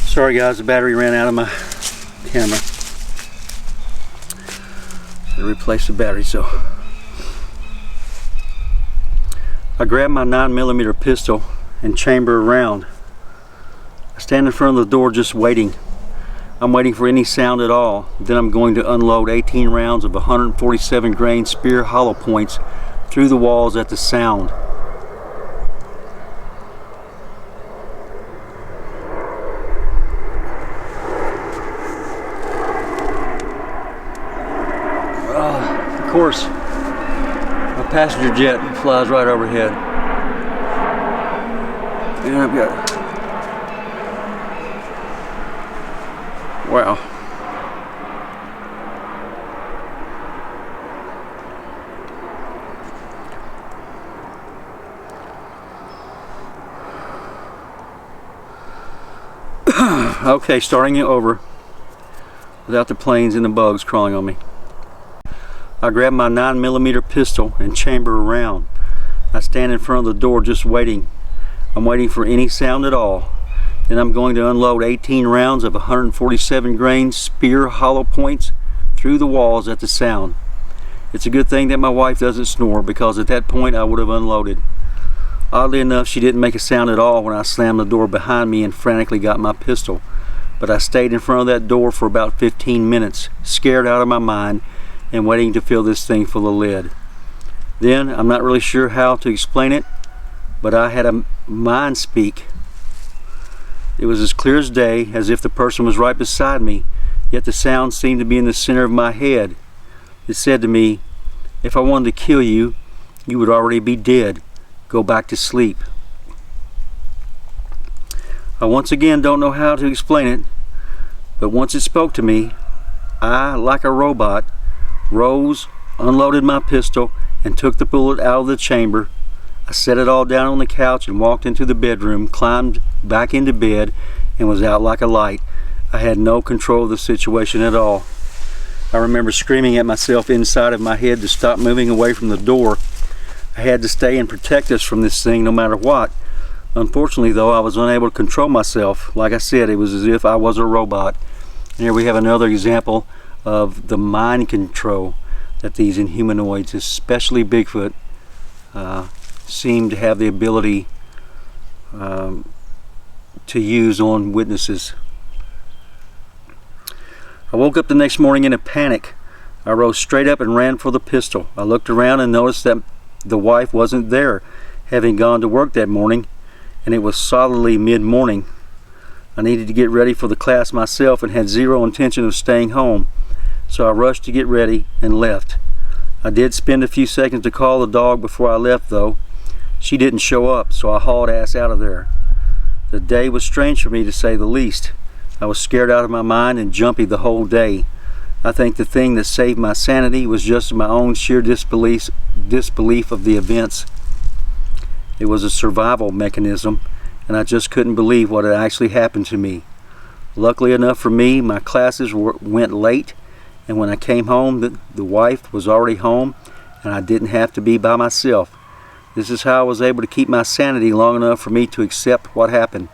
Sorry guys, the battery ran out of my camera. So I replaced the battery, so I grab my 9mm pistol and chamber around. I stand in front of the door just waiting. I'm waiting for any sound at all. Then I'm going to unload 18 rounds of 147 grain spear hollow points through the walls at the sound. Of course, a passenger jet flies right overhead. And I've got, wow. Okay, starting it over without the planes and the bugs crawling on me. I grab my 9mm pistol and chamber around. I stand in front of the door just waiting. I'm waiting for any sound at all. Then I'm going to unload 18 rounds of 147 grain spear hollow points through the walls at the sound. It's a good thing that my wife doesn't snore, because at that point I would have unloaded. Oddly enough, she didn't make a sound at all when I slammed the door behind me and frantically got my pistol. But I stayed in front of that door for about 15 minutes, scared out of my mind and waiting to feel this thing full of lead. Then, I'm not really sure how to explain it, but I had a mind speak. It was as clear as day, as if the person was right beside me, yet the sound seemed to be in the center of my head. It said to me, "If I wanted to kill you, you would already be dead. Go back to sleep." I once again don't know how to explain it, but once it spoke to me, I, like a robot, rose, unloaded my pistol, and took the bullet out of the chamber. I set it all down on the couch and walked into the bedroom, climbed back into bed, and was out like a light. I had no control of the situation at all. I remember screaming at myself inside of my head to stop moving away from the door. I had to stay and protect us from this thing no matter what. Unfortunately, though, I was unable to control myself. Like I said, it was as if I was a robot. And here we have another example of the mind control that these inhumanoids, especially Bigfoot, seem to have the ability to use on witnesses. I woke up the next morning in a panic. I rose straight up and ran for the pistol. I looked around and noticed that the wife wasn't there, having gone to work that morning, and it was solidly mid-morning. I needed to get ready for the class myself and had zero intention of staying home, so I rushed to get ready and left. I did spend a few seconds to call the dog before I left, though. She didn't show up, so I hauled ass out of there. The day was strange for me, to say the least. I was scared out of my mind and jumpy the whole day. I think the thing that saved my sanity was just my own sheer disbelief of the events. It was a survival mechanism, and I just couldn't believe what had actually happened to me. Luckily enough for me, my classes went late, and when I came home, the wife was already home, and I didn't have to be by myself. This is how I was able to keep my sanity long enough for me to accept what happened.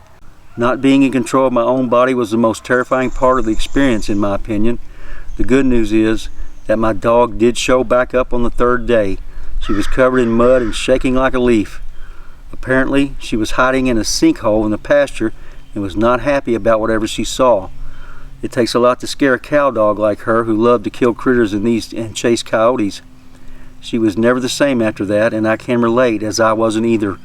Not being in control of my own body was the most terrifying part of the experience, in my opinion. The good news is that my dog did show back up on the third day. She was covered in mud and shaking like a leaf. Apparently, she was hiding in a sinkhole in the pasture and was not happy about whatever she saw. It takes a lot to scare a cow dog like her, who loved to kill critters and chase coyotes. She was never the same after that, and I can relate, as I wasn't either.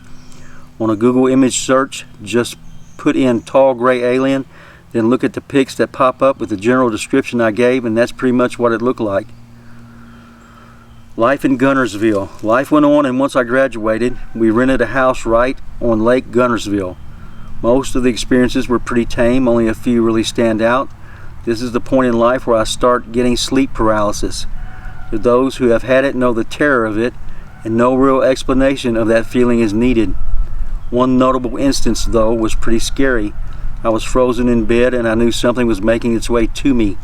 On a Google image search, just put in tall gray alien, then look at the pics that pop up with the general description I gave, and that's pretty much what it looked like. Life in Gunnersville. Life went on, and once I graduated, we rented a house right on Lake Gunnersville. Most of the experiences were pretty tame, only a few really stand out. This is the point in life where I start getting sleep paralysis. To those who have had it know the terror of it, and no real explanation of that feeling is needed. One notable instance, though, was pretty scary. I was frozen in bed and I knew something was making its way to me.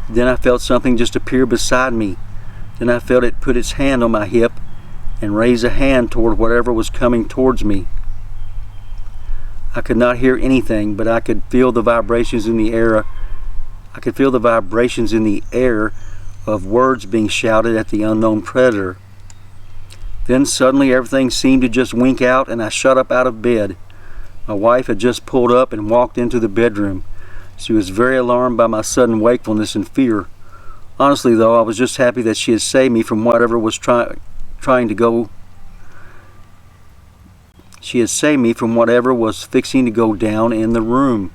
Then I felt something just appear beside me. Then I felt it put its hand on my hip and raise a hand toward whatever was coming towards me. I could not hear anything, but I could feel the vibrations in the air. I could feel the vibrations in the air of words being shouted at the unknown predator. Then suddenly everything seemed to just wink out, and I shot up out of bed. My wife had just pulled up and walked into the bedroom. She was very alarmed by my sudden wakefulness and fear. Honestly, though, I was just happy that she had saved me from whatever was trying to go. She had saved me from whatever was fixing to go down in the room.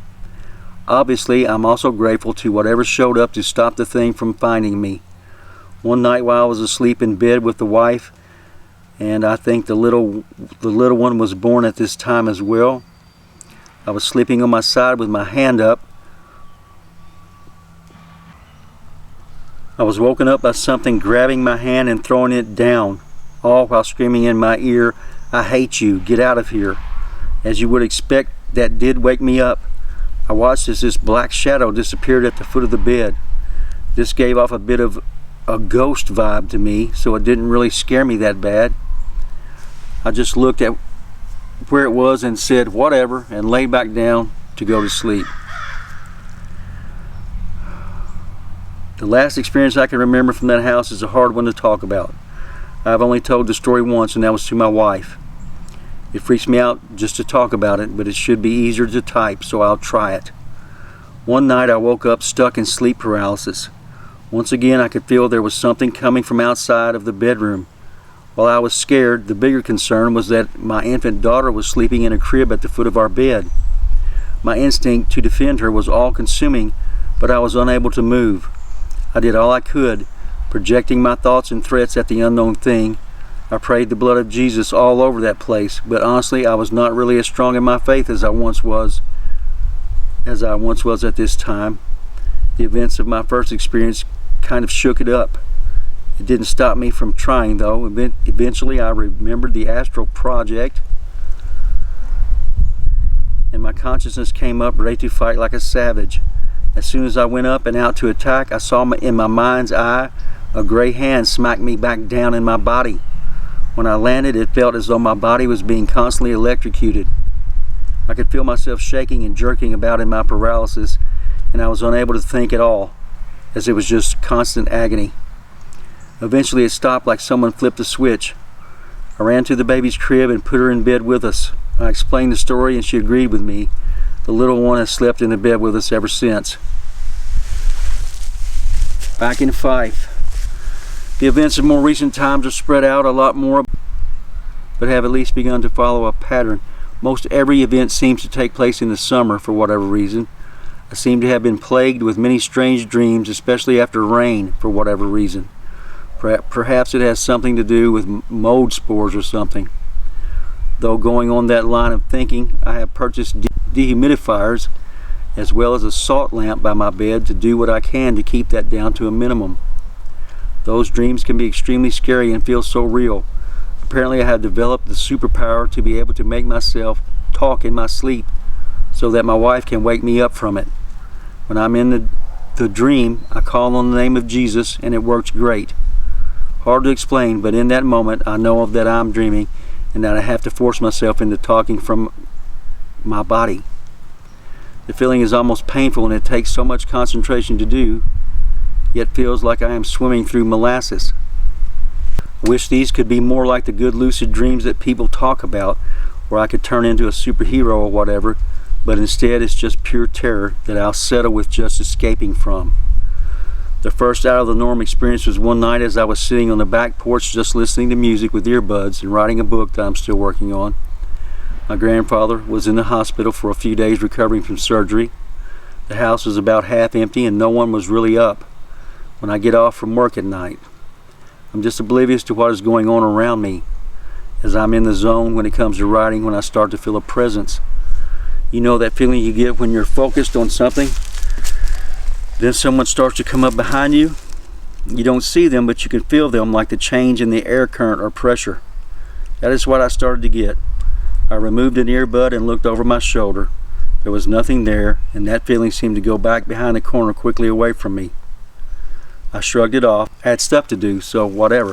Obviously, I'm also grateful to whatever showed up to stop the thing from finding me. One night while I was asleep in bed with the wife, and I think the little one was born at this time as well, I was sleeping on my side with my hand up. I was woken up by something grabbing my hand and throwing it down, all while screaming in my ear, "I hate you, get out of here." As you would expect, that did wake me up. I watched as this black shadow disappeared at the foot of the bed. This gave off a bit of a ghost vibe to me, so it didn't really scare me that bad. I just looked at where it was and said whatever and lay back down to go to sleep. The last experience I can remember from that house is a hard one to talk about. I've only told the story once, and that was to my wife. It freaks me out just to talk about it, but it should be easier to type, so I'll try it. One night I woke up stuck in sleep paralysis. Once again I could feel there was something coming from outside of the bedroom. While I was scared, the bigger concern was that my infant daughter was sleeping in a crib at the foot of our bed. My instinct to defend her was all-consuming, but I was unable to move. I did all I could, projecting my thoughts and threats at the unknown thing. I prayed the blood of Jesus all over that place, but honestly I was not really as strong in my faith as I once was at this time. The events of my first experience kind of shook it up. It didn't stop me from trying though. Eventually I remembered the astral project, and my consciousness came up ready to fight like a savage. As soon as I went up and out to attack, I saw in my mind's eye a gray hand smack me back down in my body. When I landed, it felt as though my body was being constantly electrocuted. I could feel myself shaking and jerking about in my paralysis, and I was unable to think at all, as it was just constant agony. Eventually it stopped like someone flipped a switch. I ran to the baby's crib and put her in bed with us. I explained the story and she agreed with me. The little one has slept in the bed with us ever since. Back in Fife. The events of more recent times are spread out a lot more, but have at least begun to follow a pattern. Most every event seems to take place in the summer for whatever reason. I seem to have been plagued with many strange dreams, especially after rain for whatever reason. Perhaps it has something to do with mold spores or something. Though going on that line of thinking, I have purchased dehumidifiers as well as a salt lamp by my bed to do what I can to keep that down to a minimum. Those dreams can be extremely scary and feel so real. Apparently I have developed the superpower to be able to make myself talk in my sleep so that my wife can wake me up from it. When I'm in the dream, I call on the name of Jesus and it works great. Hard to explain, but in that moment I know that I'm dreaming and that I have to force myself into talking from my body. The feeling is almost painful and it takes so much concentration to do, yet feels like I am swimming through molasses. I wish these could be more like the good lucid dreams that people talk about, where I could turn into a superhero or whatever, but instead it's just pure terror that I'll settle with just escaping from. The first out of the norm experience was one night as I was sitting on the back porch just listening to music with earbuds and writing a book that I'm still working on. My grandfather was in the hospital for a few days recovering from surgery. The house was about half empty and no one was really up when I get off from work at night. I'm just oblivious to what is going on around me, as I'm in the zone when it comes to writing when I start to feel a presence. You know that feeling you get when you're focused on something, then someone starts to come up behind you. You don't see them, but you can feel them, like the change in the air current or pressure. That is what I started to get. I removed an earbud and looked over my shoulder. There was nothing there, and that feeling seemed to go back behind the corner quickly away from me. I shrugged it off. I had stuff to do, so whatever.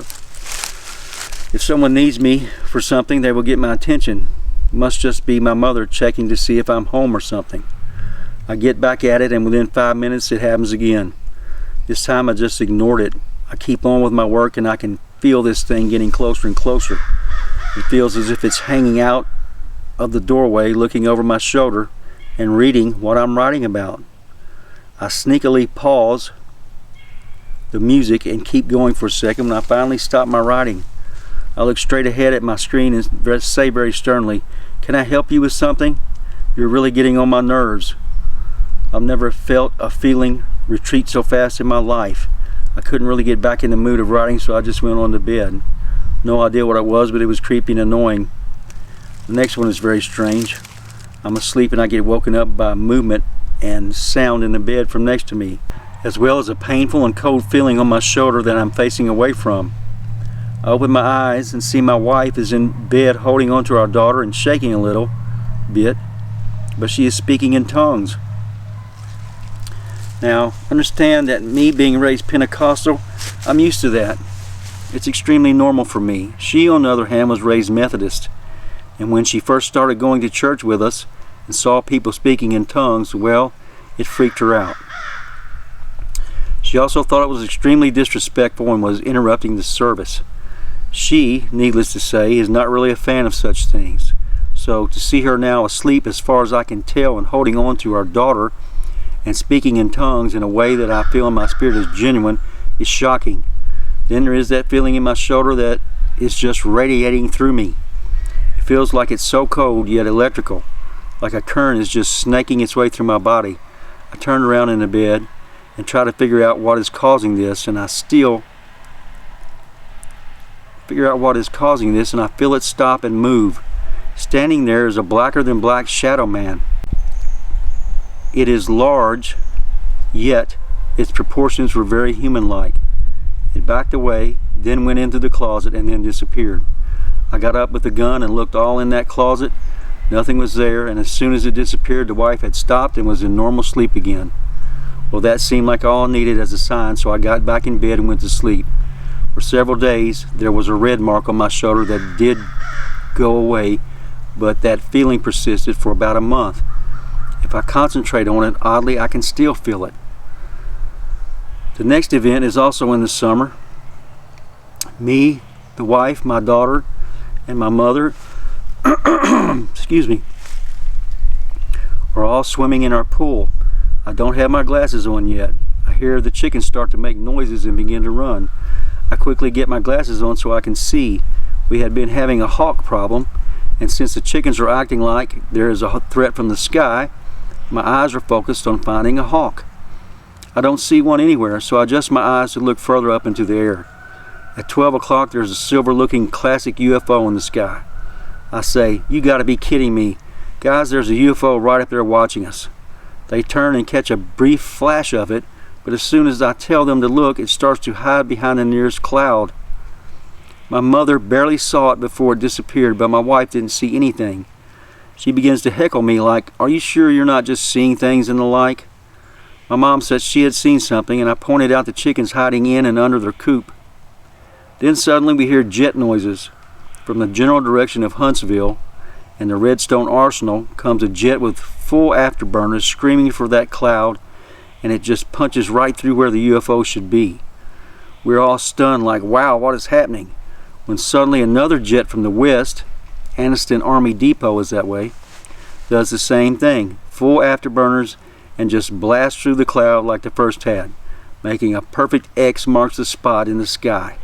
If someone needs me for something, they will get my attention. It must just be my mother checking to see if I'm home or something. I get back at it, and within 5 minutes it happens again. This time I just ignored it. I keep on with my work, and I can feel this thing getting closer and closer. It feels as if it's hanging out of the doorway, looking over my shoulder and reading what I'm writing about. I sneakily pause the music and keep going for a second. When I finally stop my writing, I look straight ahead at my screen and say very sternly, "Can I help you with something? You're really getting on my nerves." I've never felt a feeling retreat so fast in my life. I couldn't really get back in the mood of writing, so I just went on to bed. No idea what it was, but it was creepy and annoying. The next one is very strange. I'm asleep and I get woken up by movement and sound in the bed from next to me, as well as a painful and cold feeling on my shoulder that I'm facing away from. I open my eyes and see my wife is in bed holding onto our daughter and shaking a little bit, but she is speaking in tongues. Now, understand that me being raised Pentecostal, I'm used to that. It's extremely normal for me. She, on the other hand, was raised Methodist, and when she first started going to church with us and saw people speaking in tongues, well, it freaked her out. She also thought it was extremely disrespectful and was interrupting the service. She, needless to say, is not really a fan of such things. So to see her now asleep, as far as I can tell, and holding on to our daughter and speaking in tongues in a way that I feel in my spirit is genuine is shocking. Then there is that feeling in my shoulder that is just radiating through me. It feels like it's so cold yet electrical, like a current is just snaking its way through my body. I turn around in the bed and try to figure out what is causing this, and I still figure out what is causing this, and I feel it stop and move. Standing there is a blacker than black shadow man. It is large, yet its proportions were very human-like. It backed away, then went into the closet, and then disappeared. I got up with the gun and looked all in that closet. Nothing was there, and as soon as it disappeared, the wife had stopped and was in normal sleep again. Well, that seemed like all I needed as a sign, so I got back in bed and went to sleep. For several days, there was a red mark on my shoulder that did go away, but that feeling persisted for about a month. If I concentrate on it, oddly, I can still feel it. The next event is also in the summer. Me, the wife, my daughter, and my mother excuse me, are all swimming in our pool. I don't have my glasses on yet. I hear the chickens start to make noises and begin to run. I quickly get my glasses on so I can see. We had been having a hawk problem, and since the chickens are acting like there is a threat from the sky, my eyes are focused on finding a hawk. I don't see one anywhere, so I adjust my eyes to look further up into the air. At 12 o'clock, there's a silver-looking classic UFO in the sky. I say, "You gotta be kidding me. Guys, there's a UFO right up there watching us." They turn and catch a brief flash of it, but as soon as I tell them to look, it starts to hide behind the nearest cloud. My mother barely saw it before it disappeared, but my wife didn't see anything. She begins to heckle me like, "Are you sure you're not just seeing things and the like?" My mom said she had seen something, and I pointed out the chickens hiding in and under their coop. Then suddenly we hear jet noises. From the general direction of Huntsville and the Redstone Arsenal comes a jet with full afterburners screaming for that cloud, and it just punches right through where the UFO should be. We're all stunned like, wow, what is happening? When suddenly another jet from the west, Anniston Army Depot is that way, does the same thing, full afterburners, and just blasts through the cloud like the first had, making a perfect X marks the spot in the sky.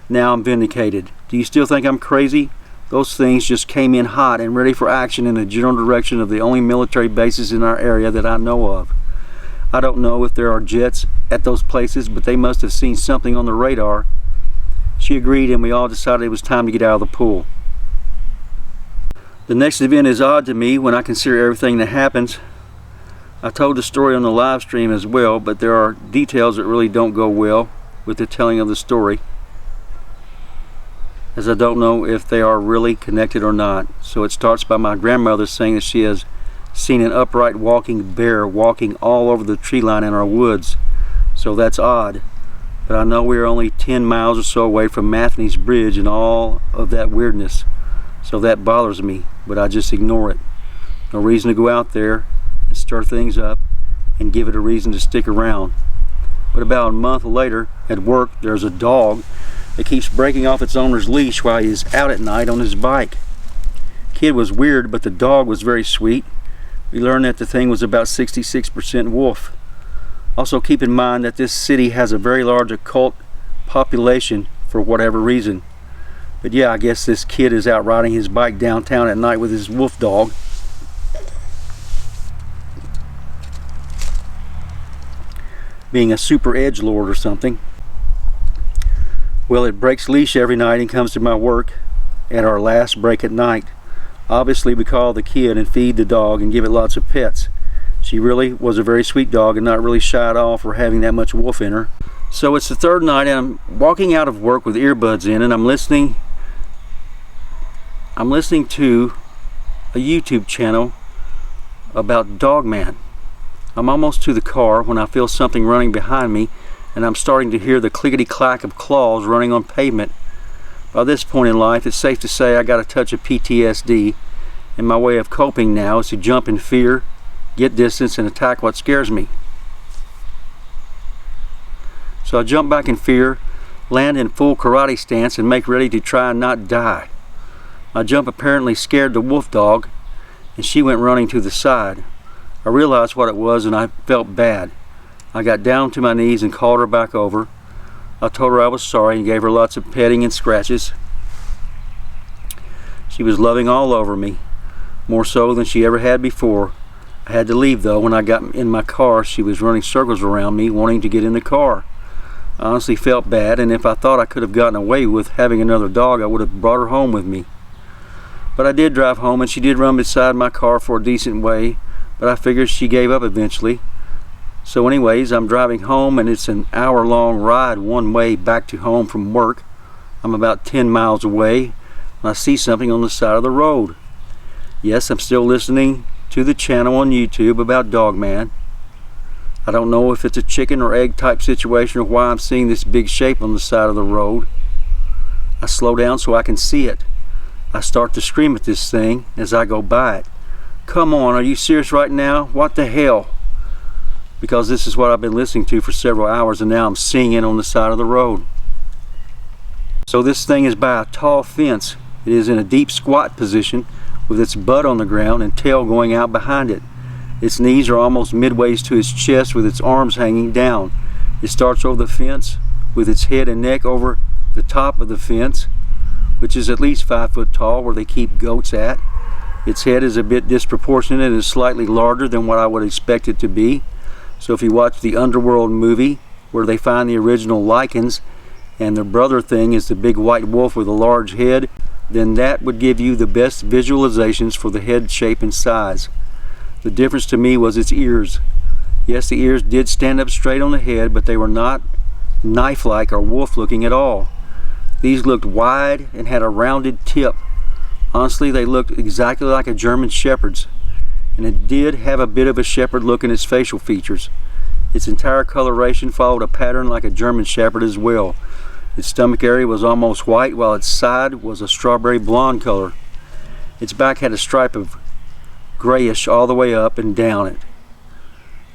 Now I'm vindicated. Do you still think I'm crazy? Those things just came in hot and ready for action in the general direction of the only military bases in our area that I know of. I don't know if there are jets at those places, but they must have seen something on the radar. She agreed, and we all decided it was time to get out of the pool. The next event is odd to me when I consider everything that happens. I told the story on the live stream as well, but there are details that really don't go well with the telling of the story, as I don't know if they are really connected or not. So it starts by my grandmother saying that she has seen an upright walking bear walking all over the tree line in our woods. So that's odd. But I know we are only 10 miles or so away from Matheny's Bridge and all of that weirdness. So that bothers me, but I just ignore it. No reason to go out there and stir things up and give it a reason to stick around. But about a month later, at work, there's a dog that keeps breaking off its owner's leash while he is out at night on his bike. Kid was weird, but the dog was very sweet. We learned that the thing was about 66% wolf. Also keep in mind that this city has a very large occult population for whatever reason. But yeah, I guess this kid is out riding his bike downtown at night with his wolf dog. Being a super edgelord or something. Well, it breaks leash every night and comes to my work at our last break at night. Obviously, we call the kid and feed the dog and give it lots of pets. She really was a very sweet dog and not really shy at all for having that much wolf in her. So it's the third night, and I'm walking out of work with earbuds in, and I'm listening to a YouTube channel about Dogman. I'm almost to the car when I feel something running behind me, and I'm starting to hear the clickety-clack of claws running on pavement. By this point in life, it's safe to say I got a touch of PTSD, and my way of coping now is to jump in fear, get distance, and attack what scares me. So I jump back in fear, land in full karate stance, and make ready to try and not die. My jump apparently scared the wolf dog, and she went running to the side. I realized what it was, and I felt bad. I got down to my knees and called her back over. I told her I was sorry and gave her lots of petting and scratches. She was loving all over me, more so than she ever had before. I had to leave though. When I got in my car, she was running circles around me, wanting to get in the car. I honestly felt bad, and if I thought I could have gotten away with having another dog, I would have brought her home with me. But I did drive home, and she did run beside my car for a decent way, but I figured she gave up eventually. So anyways, I'm driving home, and it's an hour-long ride one way back to home from work. I'm about 10 miles away when I see something on the side of the road. Yes, I'm still listening to the channel on YouTube about Dogman. I don't know if it's a chicken or egg type situation or why I'm seeing this big shape on the side of the road. I slow down so I can see it. I start to scream at this thing as I go by it. Come on, are you serious right now? What the hell? Because this is what I've been listening to for several hours, and now I'm seeing it on the side of the road. So this thing is by a tall fence. It is in a deep squat position with its butt on the ground and tail going out behind it. Its knees are almost midways to its chest with its arms hanging down. It starts over the fence with its head and neck over the top of the fence, which is at least 5 foot tall, where they keep goats at. Its head is a bit disproportionate and is slightly larger than what I would expect it to be. So if you watch the Underworld movie, where they find the original lichens, and the brother thing is the big white wolf with a large head, then that would give you the best visualizations for the head shape and size. The difference to me was its ears. Yes, the ears did stand up straight on the head, but they were not knife-like or wolf-looking at all. These looked wide and had a rounded tip. Honestly, they looked exactly like a German Shepherd's, and it did have a bit of a shepherd look in its facial features. Its entire coloration followed a pattern like a German Shepherd as well. Its stomach area was almost white, while its side was a strawberry blonde color. Its back had a stripe of grayish all the way up and down it.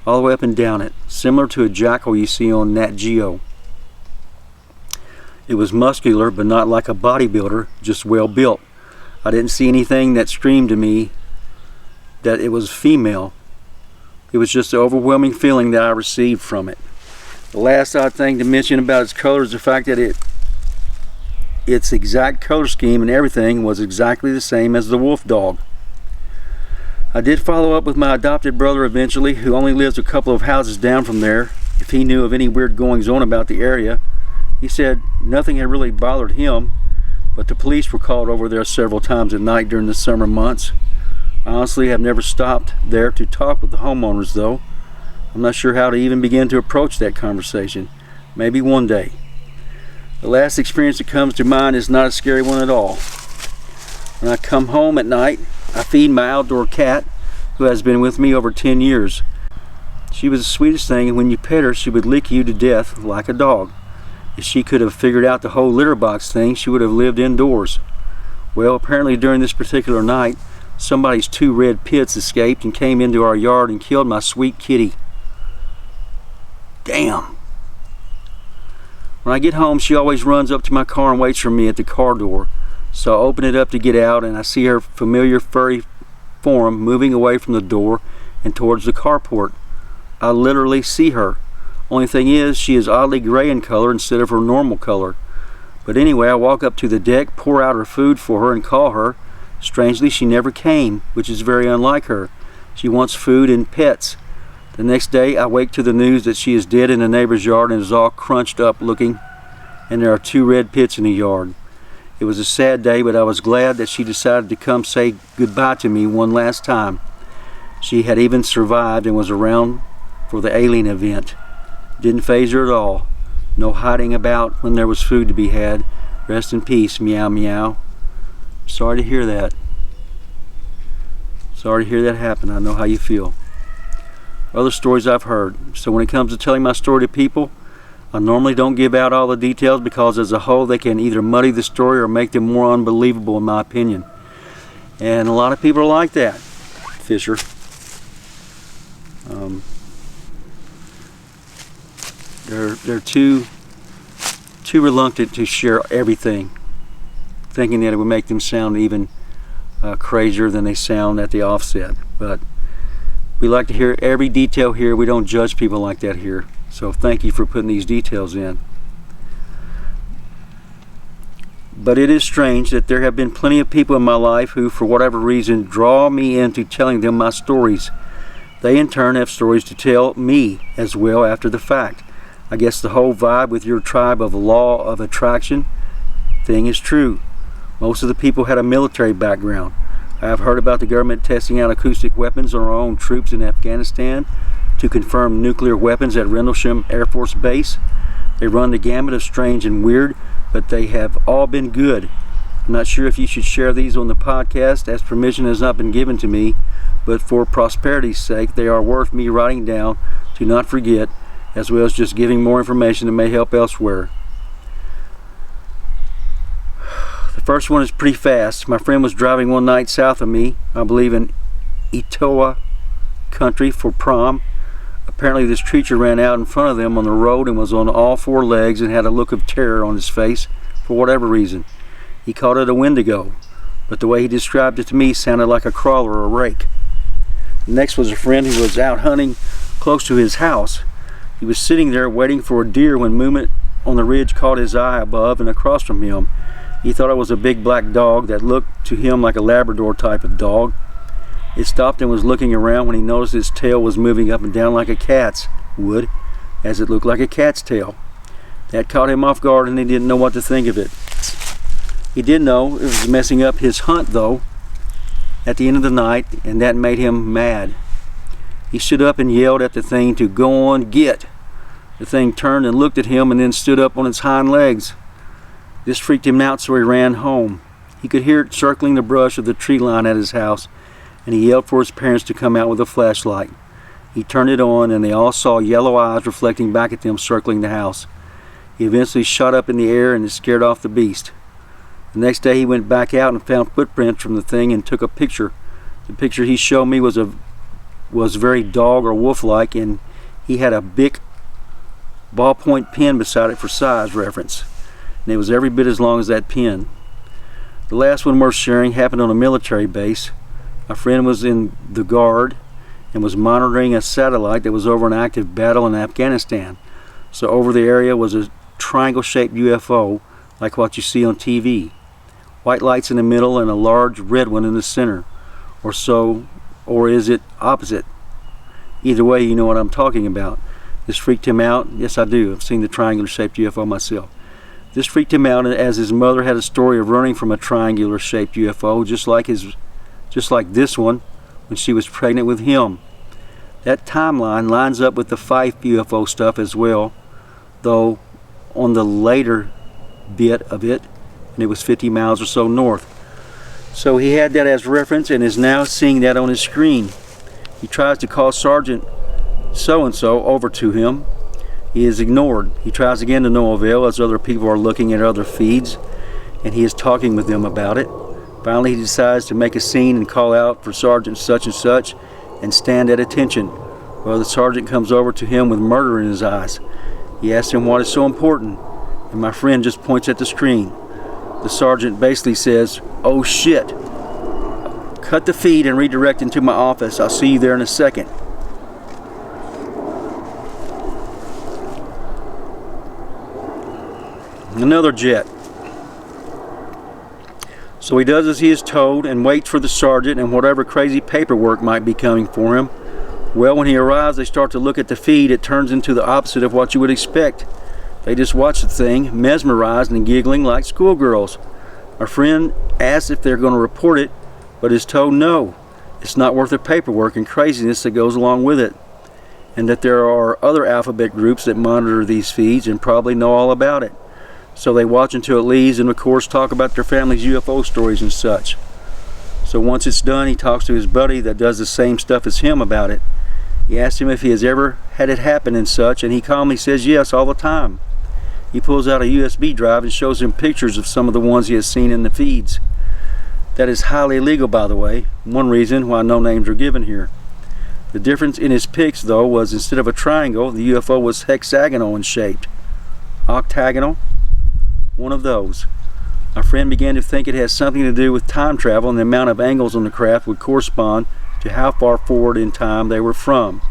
All the way up and down it, similar to a jackal you see on Nat Geo. It was muscular, but not like a bodybuilder, just well built. I didn't see anything that screamed to me that it was female. It was just the overwhelming feeling that I received from it. The last odd thing to mention about its color is the fact that its exact color scheme and everything was exactly the same as the wolf dog. I did follow up with my adopted brother eventually, who only lives a couple of houses down from there, if he knew of any weird goings on about the area. He said nothing had really bothered him, but the police were called over there several times at night during the summer months. I honestly have never stopped there to talk with the homeowners though. I'm not sure how to even begin to approach that conversation. Maybe one day. The last experience that comes to mind is not a scary one at all. When I come home at night, I feed my outdoor cat, who has been with me over 10 years. She was the sweetest thing, and when you pet her, she would lick you to death like a dog. If she could have figured out the whole litter box thing, she would have lived indoors. Well, apparently during this particular night, somebody's 2 red pits escaped and came into our yard and killed my sweet kitty. Damn. When I get home, she always runs up to my car and waits for me at the car door. So I open it up to get out, and I see her familiar furry form moving away from the door and towards the carport. I literally see her. Only thing is, she is oddly gray in color instead of her normal color. But anyway, I walk up to the deck, pour out her food for her, and call her. Strangely, she never came, which is very unlike her. She wants food and pets. The next day, I wake to the news that she is dead in the neighbor's yard and is all crunched up looking, and there are 2 red pits in the yard. It was a sad day, but I was glad that she decided to come say goodbye to me one last time. She had even survived and was around for the alien event. Didn't faze her at all. No hiding about when there was food to be had. Rest in peace, meow meow. Sorry to hear that. Sorry to hear that happen. I know how you feel. Other stories I've heard. So when it comes to telling my story to people, I normally don't give out all the details because as a whole they can either muddy the story or make them more unbelievable in my opinion. And a lot of people are like that, Fisher. They're too reluctant to share everything, thinking that it would make them sound even crazier than they sound at the offset. But we like to hear every detail here. We don't judge people like that here. So thank you for putting these details in. But it is strange that there have been plenty of people in my life who, for whatever reason, draw me into telling them my stories. They in turn have stories to tell me as well after the fact. I guess the whole vibe with your tribe of law of attraction thing is true. Most of the people had a military background. I have heard about the government testing out acoustic weapons on our own troops in Afghanistan to confirm nuclear weapons at Rendlesham Air Force Base. They run the gamut of strange and weird, but they have all been good. I'm not sure if you should share these on the podcast, as permission has not been given to me, but for prosperity's sake, they are worth me writing down to not forget, as well as just giving more information that may help elsewhere. The first one is pretty fast. My friend was driving one night south of me, I believe in Etowah country, for prom. Apparently this creature ran out in front of them on the road and was on all four legs and had a look of terror on his face for whatever reason. He called it a wendigo, but the way he described it to me sounded like a crawler or a rake. Next was a friend who was out hunting close to his house. He was sitting there waiting for a deer when movement on the ridge caught his eye above and across from him. He thought it was a big black dog that looked to him like a Labrador type of dog. It stopped and was looking around when he noticed its tail was moving up and down like a cat's would, as it looked like a cat's tail. That caught him off guard and he didn't know what to think of it. He did know it was messing up his hunt though at the end of the night, and that made him mad. He stood up and yelled at the thing to go on, get. The thing turned and looked at him and then stood up on its hind legs. This freaked him out, so he ran home. He could hear it circling the brush of the tree line at his house, and he yelled for his parents to come out with a flashlight. He turned it on and they all saw yellow eyes reflecting back at them circling the house. He eventually shot up in the air and it scared off the beast. The next day he went back out and found footprints from the thing and took a picture. The picture he showed me was very dog or wolf-like, and he had a big ballpoint pen beside it for size reference, and it was every bit as long as that pen. The last one worth sharing happened on a military base. My friend was in the Guard and was monitoring a satellite that was over an active battle in Afghanistan. So over the area was a triangle-shaped UFO like what you see on TV. White lights in the middle and a large red one in the center. Or is it opposite? Either way, you know what I'm talking about. This freaked him out. Yes, I do. I've seen the triangular-shaped UFO myself. This freaked him out as his mother had a story of running from a triangular-shaped UFO, just like this one when she was pregnant with him. That timeline lines up with the Fife UFO stuff as well, though on the later bit of it, and it was 50 miles or so north. So he had that as reference and is now seeing that on his screen. He tries to call Sergeant so-and-so over to him. He is ignored. He tries again to no avail as other people are looking at other feeds, and he is talking with them about it. Finally, he decides to make a scene and call out for Sergeant such and such and stand at attention. Well, the sergeant comes over to him with murder in his eyes. He asks him what is so important, and my friend just points at the screen. The sergeant basically says, "Oh shit. Cut the feed and redirect into my office. I'll see you there in a second." Another jet. So he does as he is told and waits for the sergeant and whatever crazy paperwork might be coming for him. Well, when he arrives, they start to look at the feed. It turns into the opposite of what you would expect. They just watch the thing, mesmerized and giggling like schoolgirls. Our friend asks if they're going to report it, but is told no. It's not worth the paperwork and craziness that goes along with it, and that there are other alphabet groups that monitor these feeds and probably know all about it. So they watch until it leaves and of course talk about their family's UFO stories and such. So once it's done, he talks to his buddy that does the same stuff as him about it. He asks him if he has ever had it happen and such, and he calmly says yes all the time. He pulls out a USB drive and shows him pictures of some of the ones he has seen in the feeds. That is highly illegal, by the way. One reason why no names are given here. The difference in his pics, though, was instead of a triangle, the UFO was hexagonal in shape. Octagonal, one of those. My friend began to think it has something to do with time travel, and the amount of angles on the craft would correspond to how far forward in time they were from.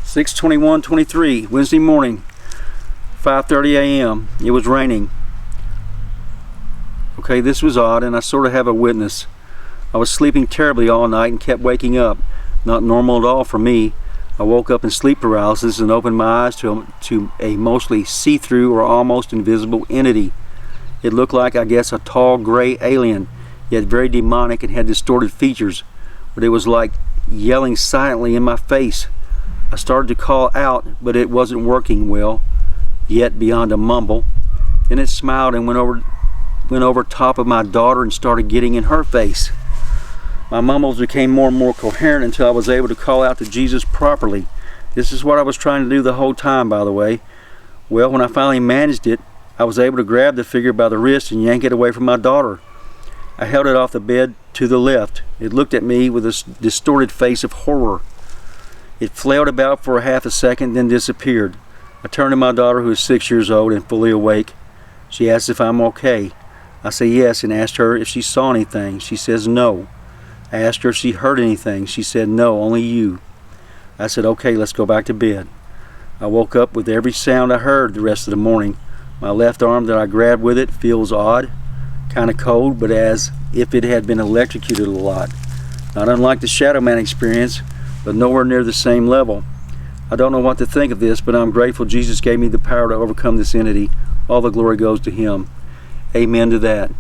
(6/21/23) Wednesday morning, 5:30 a.m. It was raining. Okay, this was odd, and I sort of have a witness. I was sleeping terribly all night and kept waking up. Not normal at all for me. I woke up in sleep paralysis and opened my eyes to a mostly see-through or almost invisible entity. It looked like, I guess, a tall gray alien, yet very demonic and had distorted features. But it was like yelling silently in my face. I started to call out, but it wasn't working well, yet beyond a mumble. Then it smiled and went over top of my daughter and started getting in her face. My mumbles became more and more coherent until I was able to call out to Jesus properly. This is what I was trying to do the whole time, by the way. Well, when I finally managed it, I was able to grab the figure by the wrist and yank it away from my daughter. I held it off the bed to the left. It looked at me with a distorted face of horror. It flailed about for a half a second, then disappeared. I turned to my daughter, who is 6 years old and fully awake. She asked if I'm okay. I say yes and asked her if she saw anything. She says no. I asked her if she heard anything. She said no, only you. I said okay, let's go back to bed. I woke up with every sound I heard the rest of the morning. My left arm that I grabbed with it feels odd, kind of cold, but as if it had been electrocuted a lot. Not unlike the Shadow Man experience, but nowhere near the same level. I don't know what to think of this, but I'm grateful Jesus gave me the power to overcome this entity. All the glory goes to Him. Amen to that.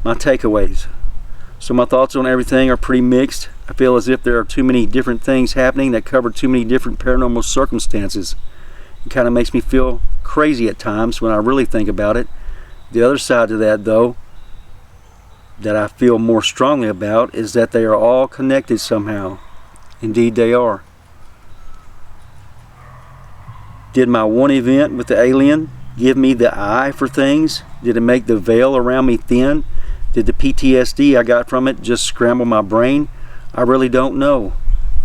My takeaways. So my thoughts on everything are pretty mixed. I feel as if there are too many different things happening that cover too many different paranormal circumstances. It kind of makes me feel crazy at times when I really think about it. The other side to that, though, that I feel more strongly about is that they are all connected somehow. Indeed they are. Did my one event with the alien give me the eye for things? Did it make the veil around me thin? Did the PTSD I got from it just scramble my brain? I really don't know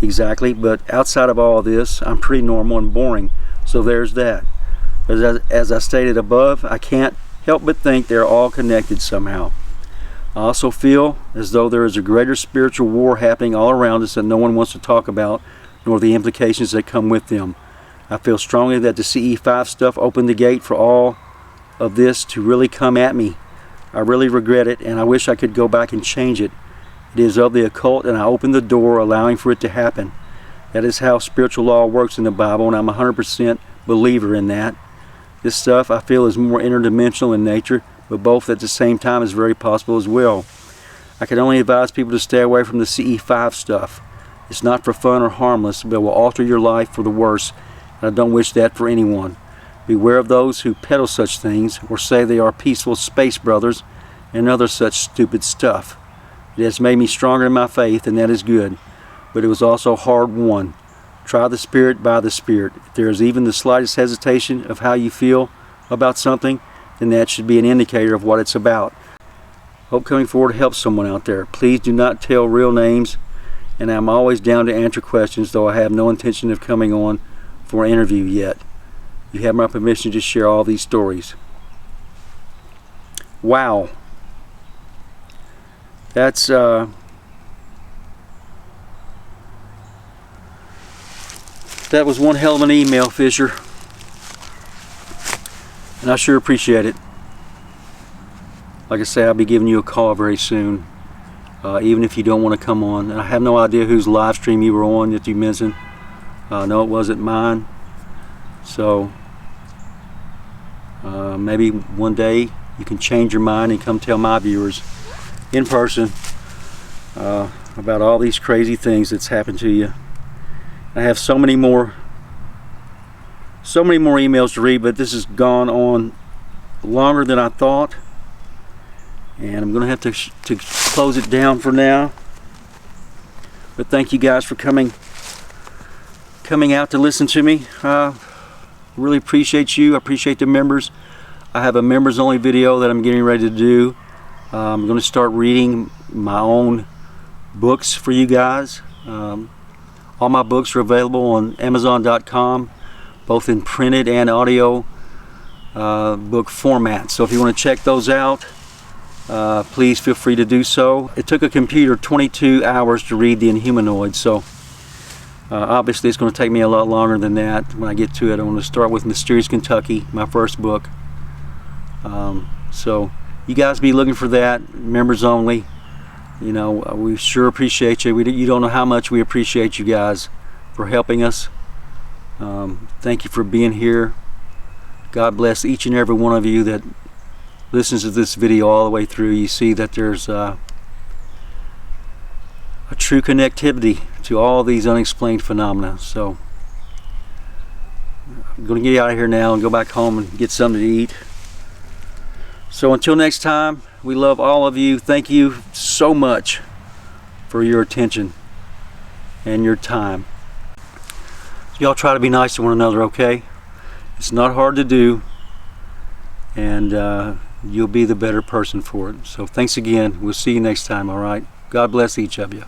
exactly, but outside of all this, I'm pretty normal and boring, so there's that. As I stated above, I can't help but think they're all connected somehow. I also feel as though there is a greater spiritual war happening all around us that no one wants to talk about, nor the implications that come with them. I feel strongly that the CE5 stuff opened the gate for all of this to really come at me. I really regret it, and I wish I could go back and change it. It is of the occult, and I opened the door allowing for it to happen. That is how spiritual law works in the Bible, and I'm a 100% believer in that. This stuff I feel is more interdimensional in nature, but both at the same time is very possible as well. I can only advise people to stay away from the CE5 stuff. It's not for fun or harmless, but will alter your life for the worse, and I don't wish that for anyone. Beware of those who peddle such things or say they are peaceful space brothers and other such stupid stuff. It has made me stronger in my faith, and that is good, but it was also hard won. Try the Spirit by the Spirit. If there is even the slightest hesitation of how you feel about something, then that should be an indicator of what it's about. Hope coming forward helps someone out there. Please do not tell real names, and I'm always down to answer questions, though I have no intention of coming on for an interview yet. You have my permission to share all these stories. Wow. That's that was one hell of an email, Fisher. And I sure appreciate it. Like I say, I'll be giving you a call very soon, even if you don't want to come on. And I have no idea whose live stream you were on that you mentioned. No, it wasn't mine. So maybe one day you can change your mind and come tell my viewers in person about all these crazy things that's happened to you. I have so many more emails to read, but this has gone on longer than I thought, and I'm gonna have to close it down for now. But thank you guys for coming out to listen to me. really appreciate you. I appreciate the members. I have a members only video that I'm getting ready to do. I'm going to start reading my own books for you guys. All my books are available on Amazon.com, both in printed and audio book format. So if you want to check those out, please feel free to do so. It took a computer 22 hours to read the Inhumanoids, so obviously it's going to take me a lot longer than that. When I get to it, I want to start with Mysterious Kentucky, my first book. So you guys be looking for that, members only. You know, we sure appreciate you. You don't know how much we appreciate you guys for helping us. Thank you for being here. God bless each and every one of you that listens to this video all the way through. You see that there's a true connectivity to all these unexplained phenomena. So I'm going to get out of here now and go back home and get something to eat. So until next time, we love all of you. Thank you so much for your attention and your time. Y'all try to be nice to one another, okay? It's not hard to do, and you'll be the better person for it. So thanks again. We'll see you next time, all right? God bless each of you.